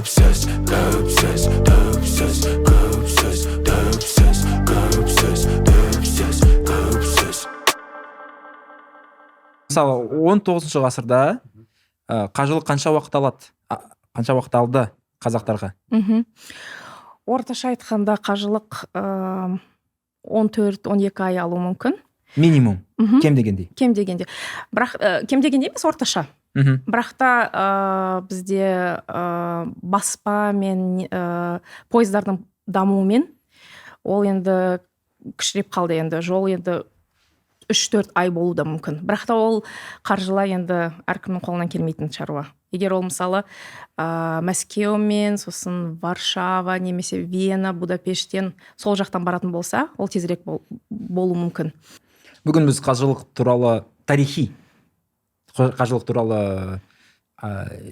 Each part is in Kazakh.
Мысалы 19 ғасырда қажылық қанша уақыт алады? Қанша уақыт алды қазақтарға? Орташа айтқанда қажылық 14-12 ай алу мүмкін. Минимум. Кем дегенде. Бірақ кем дегенде емес, орташа. Бірақ та бізде баспа мен пойыздардың дамуымен ол енді кішіреп қалды, енді жол енді 3-4 ай болуы да мүмкін. Бірақ та ол қаржылай енді әркімнің қолынан келмейтін шаруа. Егер ол мысалы Мәскеу мен сосын Варшава немесе Вена, Будапештен сол жақтан баратын болса, ол тезірек болуы мүмкін. Бүгін біз қажылық туралы тарихи қажылық туралы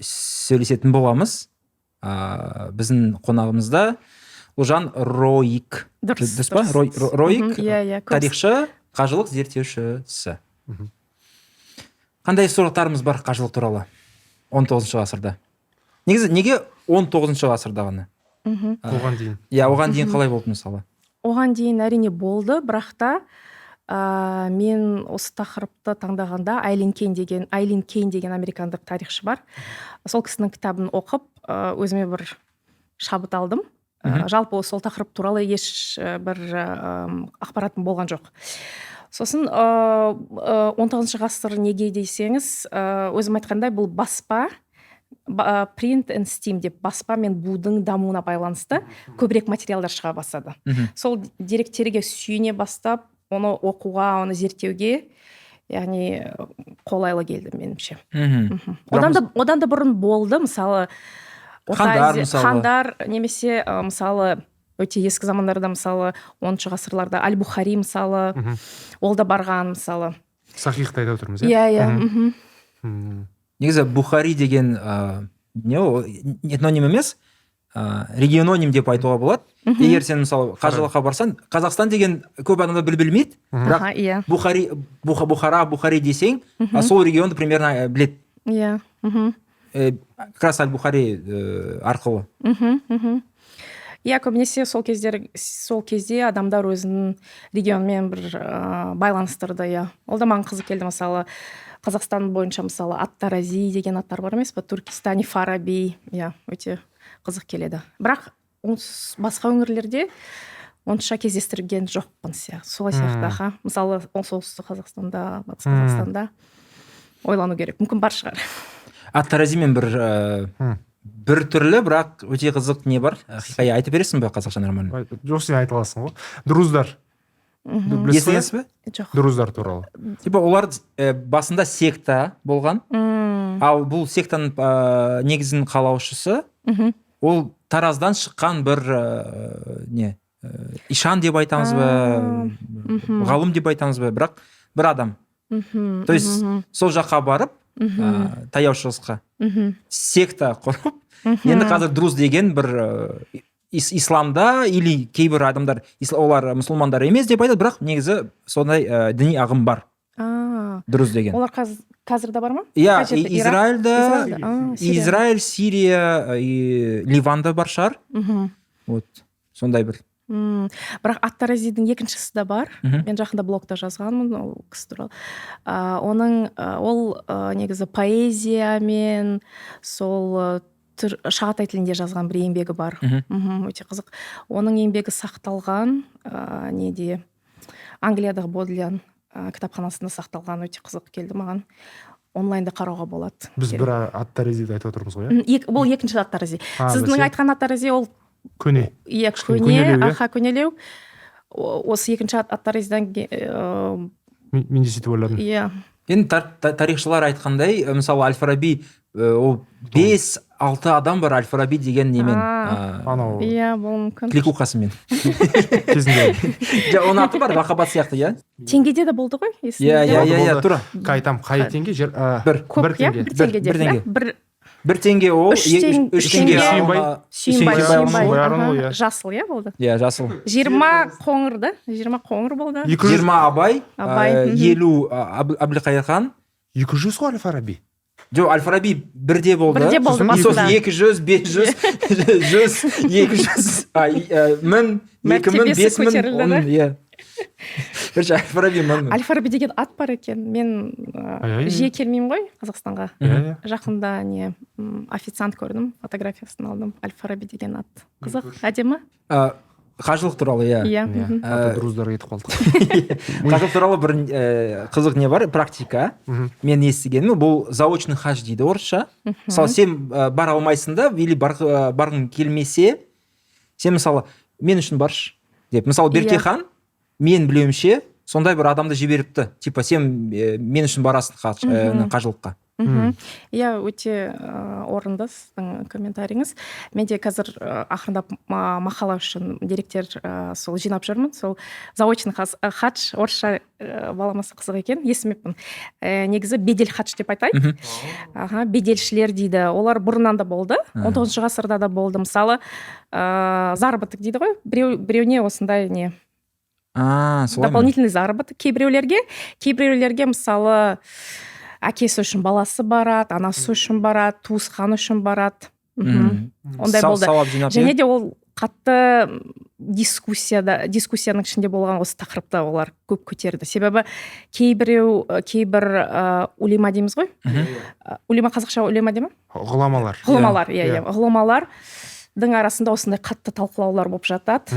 сөйлесетін боламыз. Біздің қонағымызда Ұлжан Роик. Дұрыс па? Роик, тарихшы, қажылық зерттеушісі. Қандай сұрақтарымыз бар қажылық туралы 19 ғасырда? Неге 19 ғасырда ғана? Оған дейін. Оған дейін қалай болды мысалы? Оған дейін әрине болды, бірақ та мен осы тақырыпты таңдағанда Айлин Кейн деген американдық тарихшы бар. Сол кісінің кітабын оқып, өзіме бір шабыт алдым. Жалпы сол тақырып туралы еш бір ақпаратым болған жоқ. Сосын 19 ғасыр неге десеңіз, өзім айтқандай бұл баспа, print and steam деп баспа мен будың дамуына байланысты көбірек материалдар шыға бастады. Сол деректерге сүйене бастап, оны оқуға, оны зерттеуге, яғни қолайлы келді меніңше. Одан да бұрын болды, мысалы хандар немесе мысалы өте ескі замандарда, мысалы 10-шы ғасырларда Аль-Бухари мысалы, ол да барған мысалы. Сахихты айтып отырмыз, иә? Негізі Бухари деген этноним емес, региононим деп айтуға болады. Егер сен мысалы қажылыққа барсаң, Қазақстан деген көп адамдар білмейді, бірақ Бухари десең, сол регионды примерно біледі. Иә. Как раз Аль-Бухари арқылы. Иә, көбінесе сол кезде адамдар өзінің регионмен бір байланыстырды, иә. Ол да маған қызық келді, мысалы Қазақстан бойынша мысалы Ат-Тарази деген аттар бар емес па, Туркестани, Фараби, иә, өте қызық келеді. Бірақ басқа өңірлерде онша кездестірген жоқпын сияқты. Солай сияқты, мысалы солтүстік Қазақстанда, батыс Қазақстанда ойлану керек. Мүмкін бар шығар. Ат-Тарази мен бір түрлі, бірақ өте қызық не бар? Хикая айтып бересің бе қазақша нормально? Жоқ, сен айта аласың ғой. Друздар. Естігенсіз бе? Жоқ. Друздар туралы. Олар басында секта болған, ал бұл сектаның негізін қалаушысы, ол Тараздан шыққан бір ишан деп айтамыз ба, ғалым деп айтамыз ба, бірақ бір адам. То есть сол жаққа барып, таяу шығысқа секта құрып, енді қазір друз деген бір исламда или кейбір адамдар олар мұсылмандар емес деп айтады, бірақ негізі сондай діни ағым бар. Друз деген. Олар қазір да бар ма? Иә, Израиль, Сирия, Ливанда бар шығар. Вот, сондай бір. Бірақ Ат-Таразидің екіншісі да бар. Мен жақында блогта жазғанмын ол кісі туралы. Ол негізі поэзия мен сол шағатай тілінде жазған бір еңбегі бар. Өте қызық. Оның еңбегі сақталған Англиядағы Бодлиан кітапханасында сақталған, өте қызық келді маған. Онлайнда қарауға болады. Біз бір Ат-Таразиді айтып отырмыз ғой, иә? Бұл екінші Ат-Тарази. Сіздің айтқан Ат-Тарази ол көне. Иә, көнелеу. Осы екінші Ат-Таразидан мен де сөйтіп ойладым. Иә. Енді тарихшылар айтқандай, мысалы Аль-Фараби, ол 5-6 адам бар Аль-Фараби деген немен. Иә, бұл мүмкін. Кликухасымен. Оның аты бар, лақабат сияқты, иә? Теңгеде де болды ғой? Иә, тура. Қайтам, қай теңге? Бір теңге. Бір теңге ол, 3 теңге сүйінбай. Жасыл, иә болды? Иә, жасыл. 20 қоңыр болды. 20 Абай, 50 Әбілқайыр хан. 200 ғой Аль-Фараби. жоқ, әл фараби бірде болды. Бірде болды сосын басында. 200, 500, 100, 200, 1000, 2000, Мәртебесі 5000, көтерілді да? иә. Бірінші әл фараби 1000. әл фараби деген ат бар екен. Мен Ай-ай. жиі келмеймін ғой Қазақстанға. Иә. Жақында официант көрдім, фотографиясын алдым. әл фараби деген ат. Қызық, әдемі? Қажылық туралы, иә. Иә. Ата друздарға кетіп қалдық. Қажылық туралы бір қызық не бар, практика. Мен естігенім, бұл заочный хаж дейді орысша. Мысалы, сен бара алмайсың да, или барғың келмесе, сен мысалы, мен үшін баршы деп. Мысалы, Берке хан, мен білуімше, сондай бір адамды жіберіпті. Типа, сен мен үшін барасың қажылыққа. Иә, өте орынды сіздің комментарийіңіз. Менде қазір ақырындап мақала үшін деректер сол жинап жүрмін. Сол заочный хадж орысша баламасы қызық екен, естімеппін. Негізі бедел хадж деп айтайын. Беделшілер дейді. Олар бұрыннан да болды. 19 ғасырда да болды. Мысалы, заработок дейді ғой. Біреуіне осындай не? Дополнительный заработок. Кейбіреулерге мысалы әкесі үшін баласы барады, анасы үшін барады, туысқаны үшін барады. Ондай болды. Және де ол қатты дискуссияның ішінде болған осы тақырыпта олар көп көтерді. Себебі кейбір улема дейміз ғой. Улема қазақша улема дей ме? Ғұламалар. Ғұламалардың арасында осындай қатты талқылаулар болып жатады.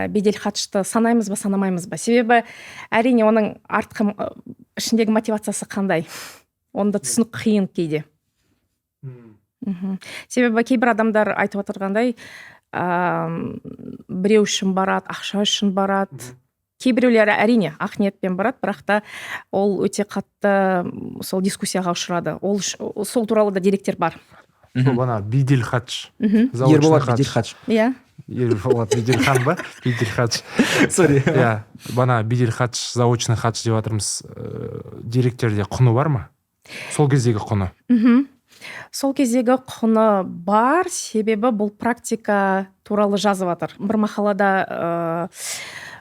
Бедел хаджты санаймыз ба, санамаймыз ба? Себебі әрине оның артқы ішіндегі мотивациясы қандай? Онда түсінік қиын кейде. Себебі кейбір адамдар айтып отырғандай, біреу үшін барады, ақша үшін барады. Кейбіреулері әрине ақ ниетпен барады, бірақ та ол өте қатты сол дискуссияға ұшырады. Сол туралы да деректер бар. Бана бедел хадж. Ерболат бедел хадж. Иә. Ерболат бедел хан ба? Бедел хадж. Сори. Иә, бана бедел хадж, заочный хадж деп жатырмыз. Деректерде құны бар ма? Сол кездегі құны. Сол кездегі құны бар, себебі бұл практика туралы жазып жатыр. Бір мақалада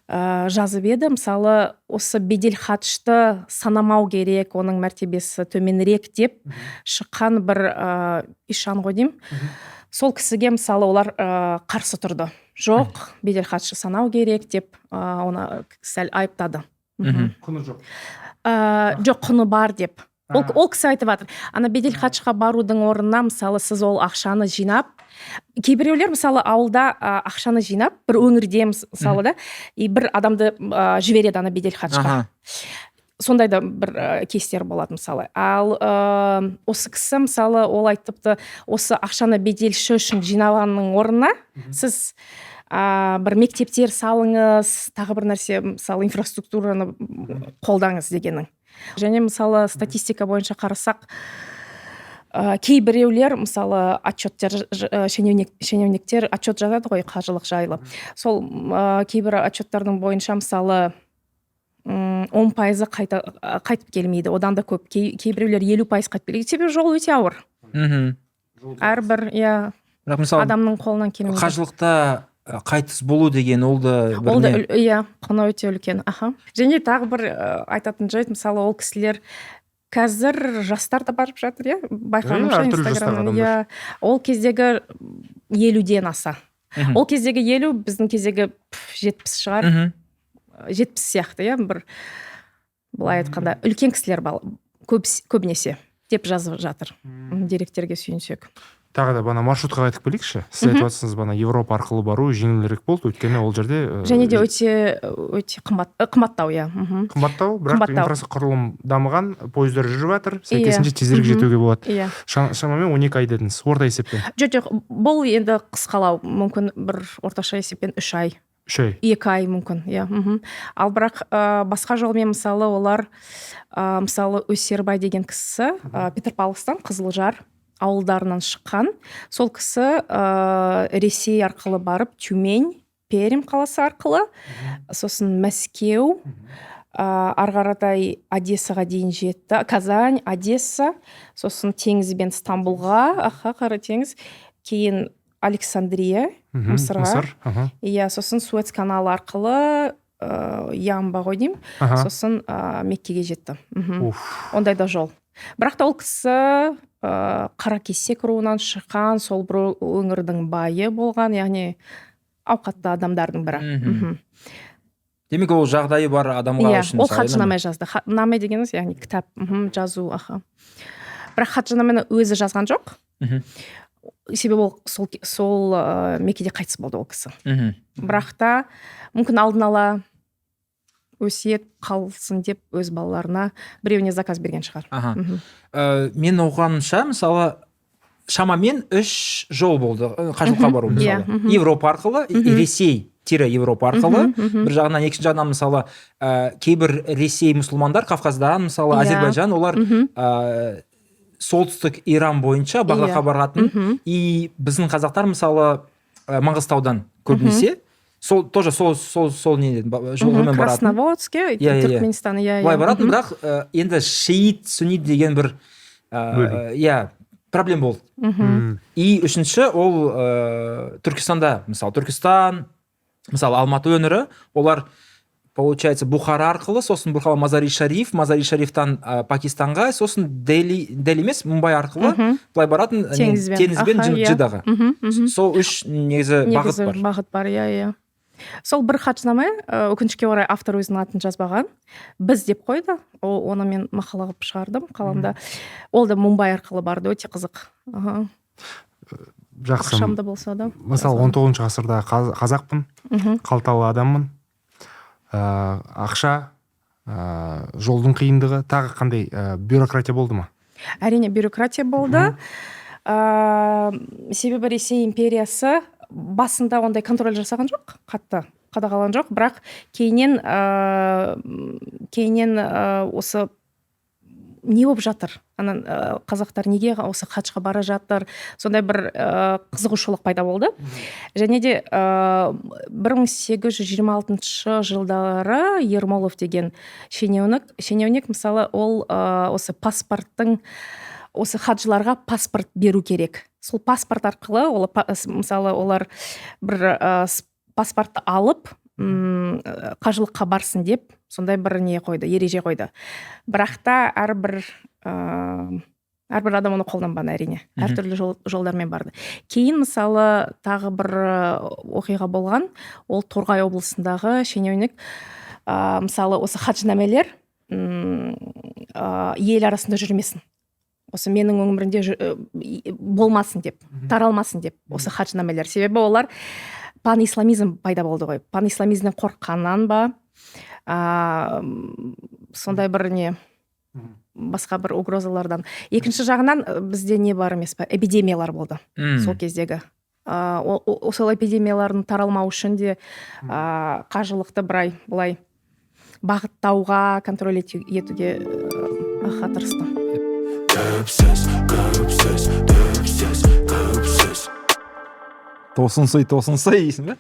жазып еді, мысалы, осы бедел хаджты санамау керек, оның мәртебесі төменірек деп шыққан бір ишан ғой деймін. Сол кісіге мысалы олар қарсы тұрды. Жоқ, бедел хаджты санау керек деп оны сәл айыптады. Құны жоқ. Жоқ, құны бар деп. Ол кісі айтып жатыр. Ана бедел хаджға барудың орнына, мысалы, сіз ол ақшаны жинап, кейбіреулер мысалы ауылда ақшаны жинап, бір өңірде мысалы да, бір адамды жібереді ана бедел хаджға. Сондай да бір кейстер болады мысалы. Ал осы кісі мысалы ол айтыпты, осы ақшаны беделші үшін жинағанның орнына сіз бір мектептер салыңыз, тағы бір нәрсе, мысалы, инфраструктураны қолдаңыз дегенің. Және мысалы статистика бойынша қарасақ, кейбіреулер мысалы шенеуніктер отчет жазады ғой қажылық жайлы. Сол кейбір отчеттардың бойынша мысалы 10% қайтып келмейді, одан да көп. Кейбіреулер 50% қайтып келмейді. Себебі жол өте ауыр. Әрбір адамның қолынан келмейді. Қажылықта қайтыс болу деген ол да құны өте үлкен. Және тағы бір айтатын жайт, мысалы, ол кісілер қазір жастар да барып жатыр, байқағанымша Инстаграмнан. Ол кездегі 50-ден аса. Ол кездегі 50, біздің кездегі 70 шығар. 70 сияқты, бір былай айтқанда үлкен кісілер көбінесе деп жазып жатыр. Деректерге сүйенсек. Тағы да бана маршрутқа қайтып келейікші. Сіз айтып жатсыңыз, бана Европа арқылы бару жеңілірек болды, өйткені ол жерде және де өте қымбаттау, қымбаттау, бірақ инфрақұрылым дамыған, пойыздар жүріп жатыр, сәйкесінше тезірек жетуге болады. Шамамен 12 ай дедіңіз, орта есеппен. Жоқ, бұл енді қысқалау, мүмкін бір орташа есеппен 3 ай. 2 ай мүмкін, Ал бірақ басқа жолмен мысалы олар, мысалы, Өсербай деген кісі Петропавловстан, Қызылжар ауылдарынан шыққан. Сол кісі Ресей арқылы барып, Тюмень, Пермь қаласы арқылы, сосын Мәскеу, арғарадай Одессаға дейін жетті. Казань, Одесса, сосын теңізбен Стамбулға, қара теңіз, кейін Александрия, Мысырға. Сосын Суэц каналы арқылы Ямба ғой деймін. Сосын Меккеге жетті. Ондай да жол. бірақ та ол кісі қаракесек руынан шыққан, сол бір өңірдің байы болған, яғни ауқатты адамдардың бірі. Демек ол жағдайы бар адамға үшін ол хаджинаме жазды. Наме дегеніміз яғни кітап жазу. Бірақ хаджинамені өзі жазған жоқ. Себебі ол сол Меккеде қайтыс болды ол кісі. Бірақ та мүмкін алдын ала өсиет қалсын деп өз балаларына біреуіне заказ берген шығар. Мен оқығанымша, мысалы, шамамен 3 жол болды қажылыққа бару. Мысалы, Европа арқылы, Ресей Европа арқылы, бір жағынан, екінші жағынан, мысалы, кейбір Ресей мұсылмандар, Кавказдан, мысалы, Азербайджан, олар солтүстік Иран бойынша бағдатқа баратын, и біздің қазақтар, мысалы, Маңғыстаудан көбінесе тоже сол не жолмен баратын. Красноводске, Түркменстан, былай баратын, бірақ енді шиит, суннит деген бір проблем болды. И үшінші, ол Түркістанда, мысалы, Түркістан, мысалы, Алматы өңірі, олар, получается, Бухара арқылы, сосын Мазари Шарифтан Пакистанға, сосын Дели емес, Мумбай арқылы былай баратын теңізбен Джидаға. Сол үш негізі бағыт бар. Сол бір хаджинаме, өкінішке орай автор өзінің атын жазбаған. Біз деп қойды, оны мен мақала қылып шығардым қаламда. Ол да Мумбай арқылы барды, өте қызық. Жақсы. Ақшамда болса да. Мысалы, 19 ғасырда қазақпын, қалталы адаммын. Ақша, жолдың қиындығы, тағы қандай бюрократия болды ма? Әрине, бюрократия болды. Себебі Ресей империясы басында ондай контроль жасаған жоқ, қатты қадағалаған жоқ, бірақ кейіннен осы не болып жатыр? Қазақтар неге осы хаджға бара жатыр? Сондай бір қызығушылық пайда болды. Және де 1826 жылдары Ермолов деген шенеунік, мысалы, ол осы паспорттың, осы хаджыларға паспорт беру керек. Сол паспорт арқылы, мысалы, олар бір паспортты алып, қажылыққа барсын деп, сондай бір не қойды, ереже қойды. Бірақ та әрбір адам оны қолданбады, әрине. Әртүрлі жолдармен барды. Кейін, мысалы, тағы бір оқиға болған, ол Торғай облысындағы шенеунік, мысалы, осы хаджнамелер ел арасында жүрмесін. Осы менің өмірімде болмасын деп, таралмасын деп, осы хаджнамелер. Себебі олар пан-исламизм пайда болды ғой. Пан-исламизмнен қорыққаннан ба, сондай бір не, басқа бір угрозалардан. Екінші жағынан бізде не бар емес па, эпидемиялар болды сол кездегі. Сол эпидемиялардың таралмау үшін де қажылықты бұлай бағыттауға, контроль етуге тырысты. Тосынсый дейсің бе?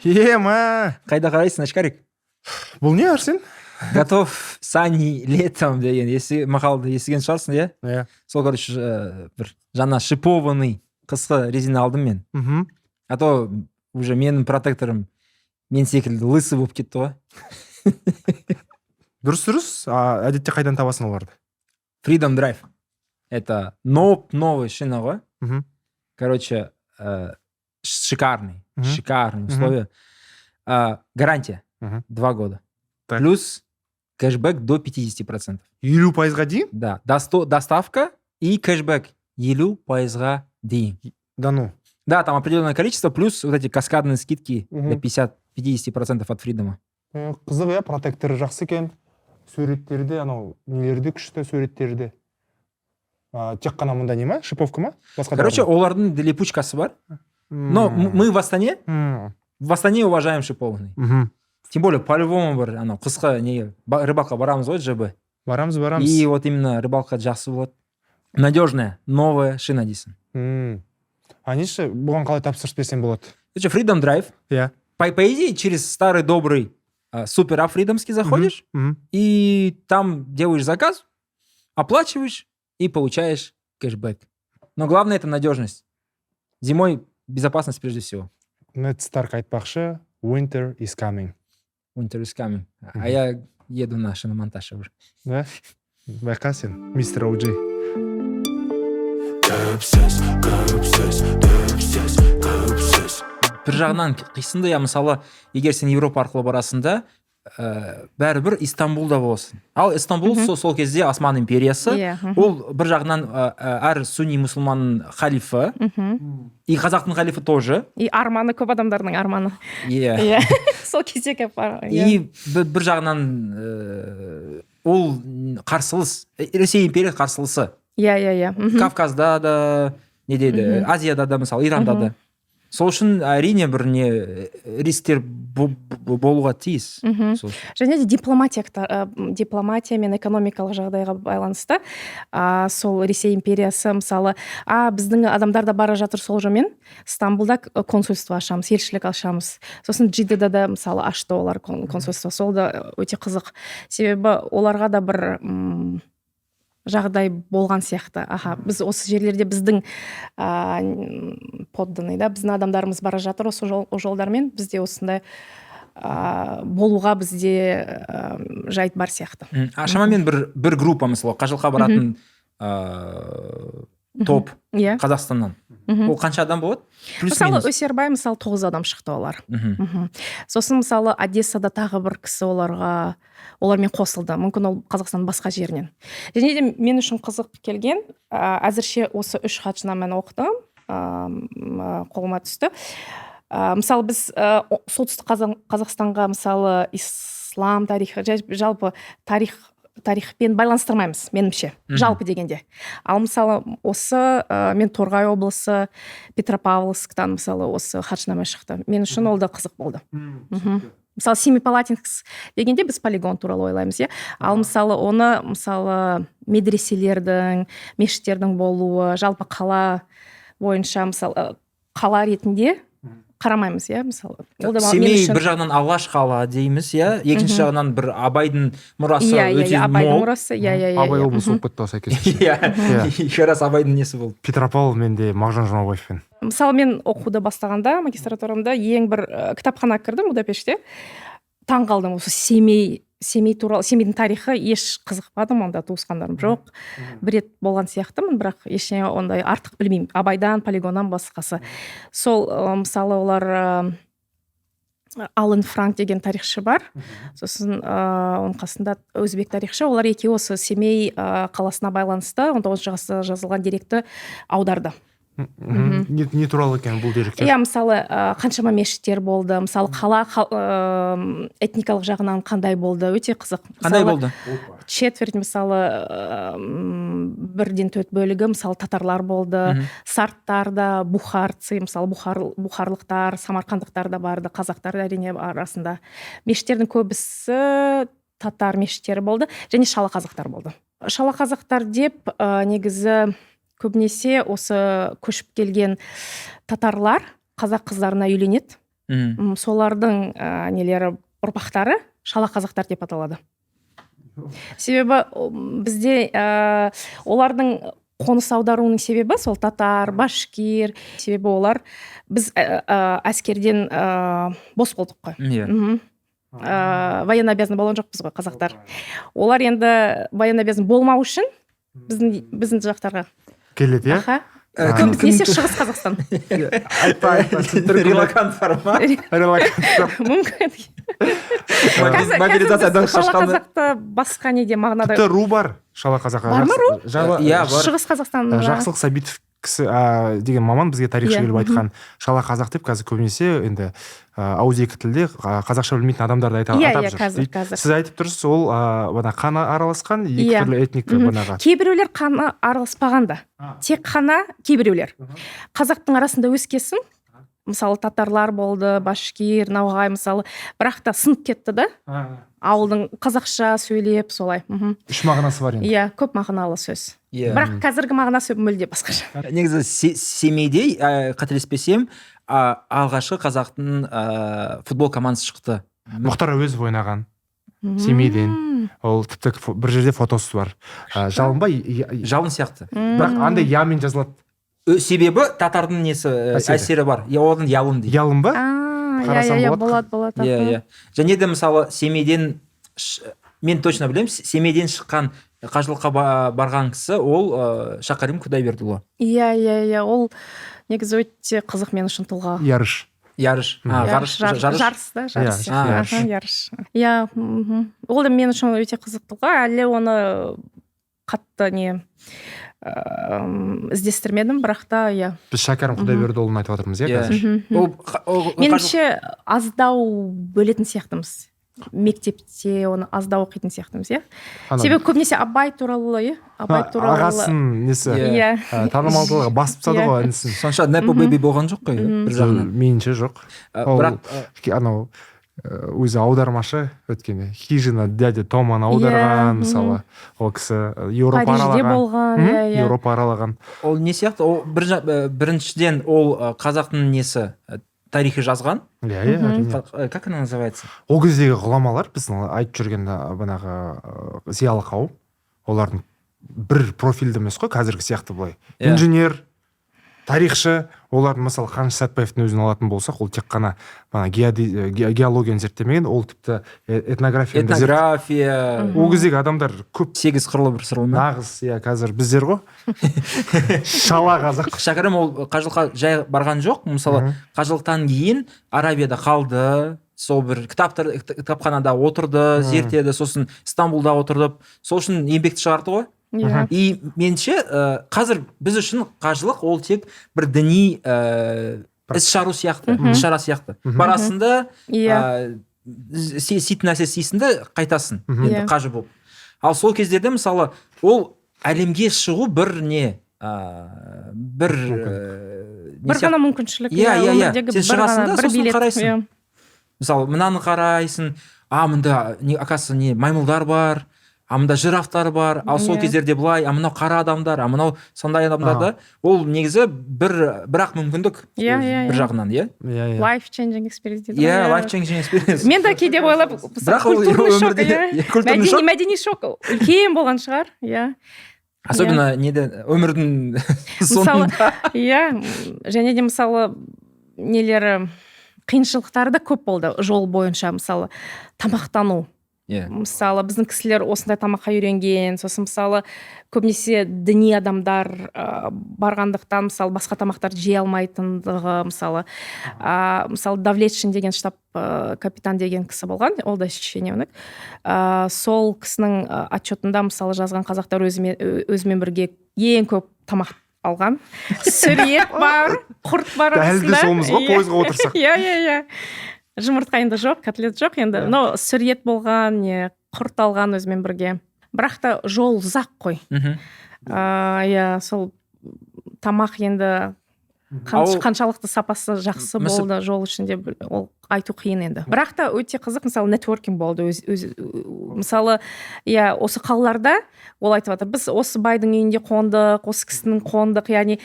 Қайда қарайсың, Ашкарик? Бұл не, Арсен? Готов сани летом деген мақалды естіген шығарсың, иә? Сол, короче, бір жаңа шипованный қысқы резина алдым мен. А то уже менің протекторым мен секілді лысы болып кетті ғой. Дұрыс. Әдетте қайдан табасың оларды? Freedom Drive. Это новый шина ғой. Короче, шикарный условия. Гарантия 2 года. Плюс кэшбэк до 50%. 50%-ға дейін? Да. Доставка и кэшбэк 50%-ға дейін. Да ну? Да, там определенное количество, плюс вот эти каскадные скидки до 50% от Фридома. Қызық, протекторы жақсы екен. Суреттерде, нелерде күшті суреттерде. Тек қана мұнда не ма? Шиповка ма? Короче, олардың липучкасы бар. Но мы в Астане уважаем шипованный. Тем более, по-любому бір қысқа рыбалка барамыз ғой, ЖБ. Барамыз. И вот именно рыбалка жақсы болады. Надежная, новая шина дейсің. Неше, бұған қалай тапсырыс берсем болады? Freedom Drive. По идее, через старый добрый супер фридомский заходишь, и там делаешь заказ, оплачиваешь и получаешь кэшбэк. Но главное это надежность. Зимой безопасность прежде всего. Нед Старк айтпақшы, winter is coming. Winter is coming. А я еду на шиномонтаж уже. Да? Байқа сен, мистер Оуджей. бір жағынан қисынды, иә, мысалы егер сен Европа арқылы барасың да, бәрібір Истанбулда боласың. Ал Истанбул сол кезде Осман империясы, ол бір жағынан әр сүнни мұсылман халифа, и қазақтың халифы тоже. И арманы көп адамдардың арманы. Иә. Сол кездегі И бір жағынан ол қарсылыс, Ресей империясы қарсылысы. Иә. Кавказда да, не дейді, Азияда да, мысалы Иранда да. Сол үшін әрине бір рисктер болуға тиіс. Және де дипломатия мен экономикалық жағдайға байланысты сол Ресей империясы мысалы біздің адамдар да бара жатыр сол жолмен, Стамбулда консульство ашамыз, елшілік ашамыз, сосын Джиддада да мысалы ашты олар консульство. Сол да өте қызық, себебі оларға да бір жағдай болған сияқты. Біз осы жерлерде біздің подданный, біздің адамдарымыз бара жатыр осы жолдармен, бізде осындай болуға бізде жайт бар сияқты. Шамамен бір группа, мысалы қажылыққа баратын топ Қазақстаннан. Ол қанша адам болады? Мысалы Өсербай, мысалы 9 адам шықты олар. Сосын мысалы Одессада тағы бір кісі олармен қосылды. Мүмкін ол Қазақстанның басқа жерінен. Және де мен үшін қызық келген, әзірше осы 3 хатшыны мен оқыдым, қолыма түсті. Мысалы біз солтүстік Қазақстанға мысалы ислам тарихы, жалпы тарихпен байланыстырмаймыз, меніңше, жалпы дегенде. Ал мысалы осы мен Торғай облысы, Петропавловсктан мысалы осы хатшынама шықты. Мен үшін ол да қызық болды. Мысалы Семипалатинск дегенде біз полигон туралы ойлаймыз, иә. Ал мысалы оны мысалы медреселердің, мешіттердің болуы, жалпы қала бойынша мысалы қала ретінде қарамаймыз, иә, мысалы. Семей бір жағынан алаш қала дейміз, иә, екінші жағынан бір Абайдың мұрасы өте мол. Абайдың мұрасы, Абай облысы болып кетті сәйкес. Еще раз Абайдың несі болды. Петропавл менде Мағжан Жұмабаевпен. Мысалы мен оқуды бастағанда, магистратурамда ең бір кітапхана кірдім Будапештте. Таң қалдым, осы Семей туралы, Семейдің тарихы еш қызықпадым, онда туысқандарым жоқ. Бір рет болған сияқтымын, бірақ ештеңе ондай артық білмеймін. Абайдан, полигоннан басқасы. Сол мысалы олар Ален Франк деген тарихшы бар. Сосын оның қасында өзбек тарихшы. Олар екеуі осы Семей қаласына байланысты 19 ғасырда жазылған деректі аударды. Не туралы екен бұл деректер? Иә, мысалы қаншама мешіттер болды, мысалы қала этникалық жағынан қандай болды, өте қызық. Қандай болды? Четверть, мысалы 1/4 бөлігі мысалы татарлар болды, сарттар да, бухарцы, мысалы бухарлықтар, самарқандықтар да барды, қазақтар да әрине арасында. Мешіттердің көбісі татар мешіттері болды, және шала қазақтар болды. Шала қазақтар деп негізі көбінесе осы көшіп келген татарлар қазақ қыздарына үйленеді. Солардың нелері ұрпақтары шала қазақтар деп аталады. Себебі бізде олардың қоныс аударуының себебі сол татар, башкир, себебі олар біз әскерден бос болдық қой. Военно обязан болған жоқпыз ғой қазақтар. Олар енді военно обязан болмау үшін біздің жақтарға келеді, иә? Көбінесе шығыс Қазақстан. Релаканттар ма? Релаканттар. Мүмкін. Мобилизациядан шала қазақты басқа неде мағынада. Тіпті ру бар шала қазаққа. Бар ма ру? Иә, бар. Шығыс Қазақстан. Жақсылық Сәбитов кісі деген маман бізге тарихшы келіп айтқан шала қазақ деп қазір көбінесе енді ауызекі тілде қазақша білмейтін адамдарды атап жүр. Сіз айтып тұрсыз, ол қаны араласқан екі түрлі этник банаға. Кейбіреулер қаны араласпаған да. Тек қана кейбіреулер. Қазақтың арасында өскесін, мысалы татарлар болды, башкир, науғай мысалы, бірақ та сынып кетті да. Ауылдың қазақша сөйлеп солай. Үш мағынасы бар енді. Иә, көп мағыналы сөз. Бірақ қазіргі мағынасы мүлде басқаша. Негізі Семейде, қателеспесем, алғашқы қазақтың футбол командасы шықты. Мұхтар Әуезов ойнаған Семейден. Ол тіпті бір жерде фотосы бар. Жалын ба? Жалын сияқты. Бірақ андай ямен жазылады. Себебі татардың несі әсері бар. Одан ялын дейді. Ялын ба? Болады. Және де мысалы Семейден мен точно білемін, семейден шыққан қажылыққа барған кісі ол Шақарим Құдайбердіұлы. Иә, ол негізі өте қызық мен үшін тұлға. Ярыш. Жарыс. Иә, ол да мен үшін өте қызық тұлға. Әлі оны қатты іздестірмедім, бірақ та біз Шәкәрім Құдайбердіұлын айтып отырмыз қазір. Меніңше аздау бөлетін сияқтымыз. Мектепте оны аздау оқитын сияқтымыз, себебі көбінесе Абай туралы ағасын несі танымалдылығы басып тастады ғой інісін. Сонша нэпо бэби болған жоқ қой бір жағынан. Меніңше жоқ. Бірақ анау өзі аудармашы өткенде хижина дядя Томаны аударған, мысалы ол кісі Еуропа аралаған. Ол не сияқты, ол біріншіден ол қазақтың несі тарихи жазған. Иә. Как она называется? Ол кездегі ғұламалар біздің айтып жүрген банағы зиялы қауым, олардың бір профильді емес қой қазіргі сияқты былай. Инженер, тарихшы, олардың мысалы Қаныш Сәтбаевтың өзін алатын болсақ, ол тек қана геологияны зерттемеген, ол тіпті этнография. Ол кездегі адамдар көп. 8 қырлы бір сырлы ма? Нағыз, қазір біздер ғой. Шала қазақ. Шәкәрім ол қажылыққа жай барған жоқ. Мысалы, қажылықтан кейін Арабияда қалды, сол бір кітапханада отырды, зерттеді, сосын Стамбулда отырдып, сол үшін еңбекті шығарды ғой. И менше қазір біз үшін қажылық ол тек бір діни іс-шара сияқты. Барасында сейт нәрсе сейсінді қайтасын, енді қажы болып. Ал сол кездерде мысалы ол әлемге шығу бір ғана мүмкіншілік. Сен шығасың да, сосын қарайсың. Мысалы, мынаны қарайсың, мында оказывается маймылдар бар, мында жирафтар бар, ал сол кездерде былай, мынау қара адамдар, мынау сондай адамдар, ол негізі бір-ақ мүмкіндік бір жағынан, Life changing experience дейді. Life changing experience. Мен де кейде ойлап, мәдени шок үлкен болған шығар, Особенно өмірдің соңында. Және де мысалы нелері қиыншылықтары да көп болды жол бойынша, мысалы тамақтану. Мысалы біздің кісілер осындай тамаққа үйренген, сосын мысалы көбінесе діни адамдар барғандықтан мысалы басқа тамақтар жей алмайтындығы, мысалы Давлетшин деген штаб капитан деген кісі болған, ол да шенеунік. Сол кісінің отчетында мысалы жазған қазақтар өзімен бірге ең көп тамақ алған. Сүр ет бар, құрт бар. Әлі де солмыз ғой, пойызға отырсақ. Жұмыртқа енді жоқ, котлет жоқ енді. Но сүр ет болған, құрт алған өзімен бірге. Бірақ та жол ұзақ қой. Сол тамақ енді қаншалықты сапасы жақсы болды жол ішінде, ол айту қиын енді. Бірақ та өте қызық, мысалы нетворкинг болды. Мысалы, осы қалаларда ол айтып жатыр, біз осы байдың үйінде қондық, осы кісінің қондық, яғни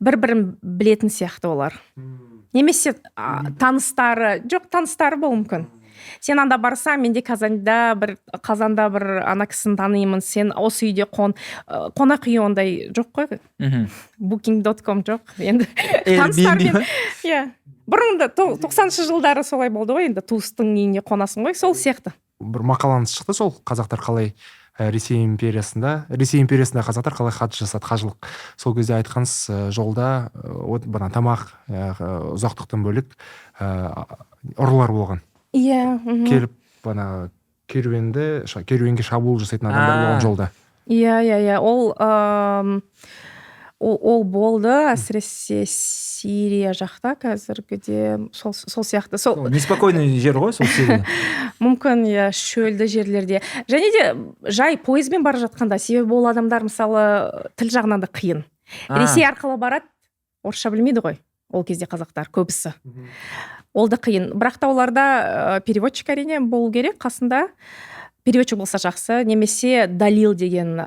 бір-бірін білетін сияқты олар. Немесе таныстары болуы мүмкін. Сен анда барсаң, менде қазанда бір ана кісіні танимын, сен осы үйде қонақ үй ондай жоқ қой. Booking.com жоқ. Енді таныстармен. Бұрында 90-шы жылдары солай болды ғой, енді туыстың үйіне қонасың ғой, сол сияқты. Бір мақалаңыз шықты, сол қазақтар қалай Ресей империясында қазақтар қалай хат жасады, қажылық. Сол кезде айтқансыз, жолда тамақ ұзақтықтан бөлек ұрылар болған. Келіп керуенге шабуыл жасайтын адамдар болған жолда. Ол болды, әсіресе Сирия жақта қазіргіде сол сияқты. Неспокойный жер ғой сол Сирия. Мүмкін шөлді жерлерде. Және де жай пойызбен бара жатқанда, себебі ол адамдар мысалы тіл жағынан да қиын. Ресей арқылы барады, орысша білмейді ғой ол кезде қазақтар көбісі. Ол да қиын. Бірақ та оларда переводчик әрине болу керек қасында. Переводчик болса жақсы, немесе далил деген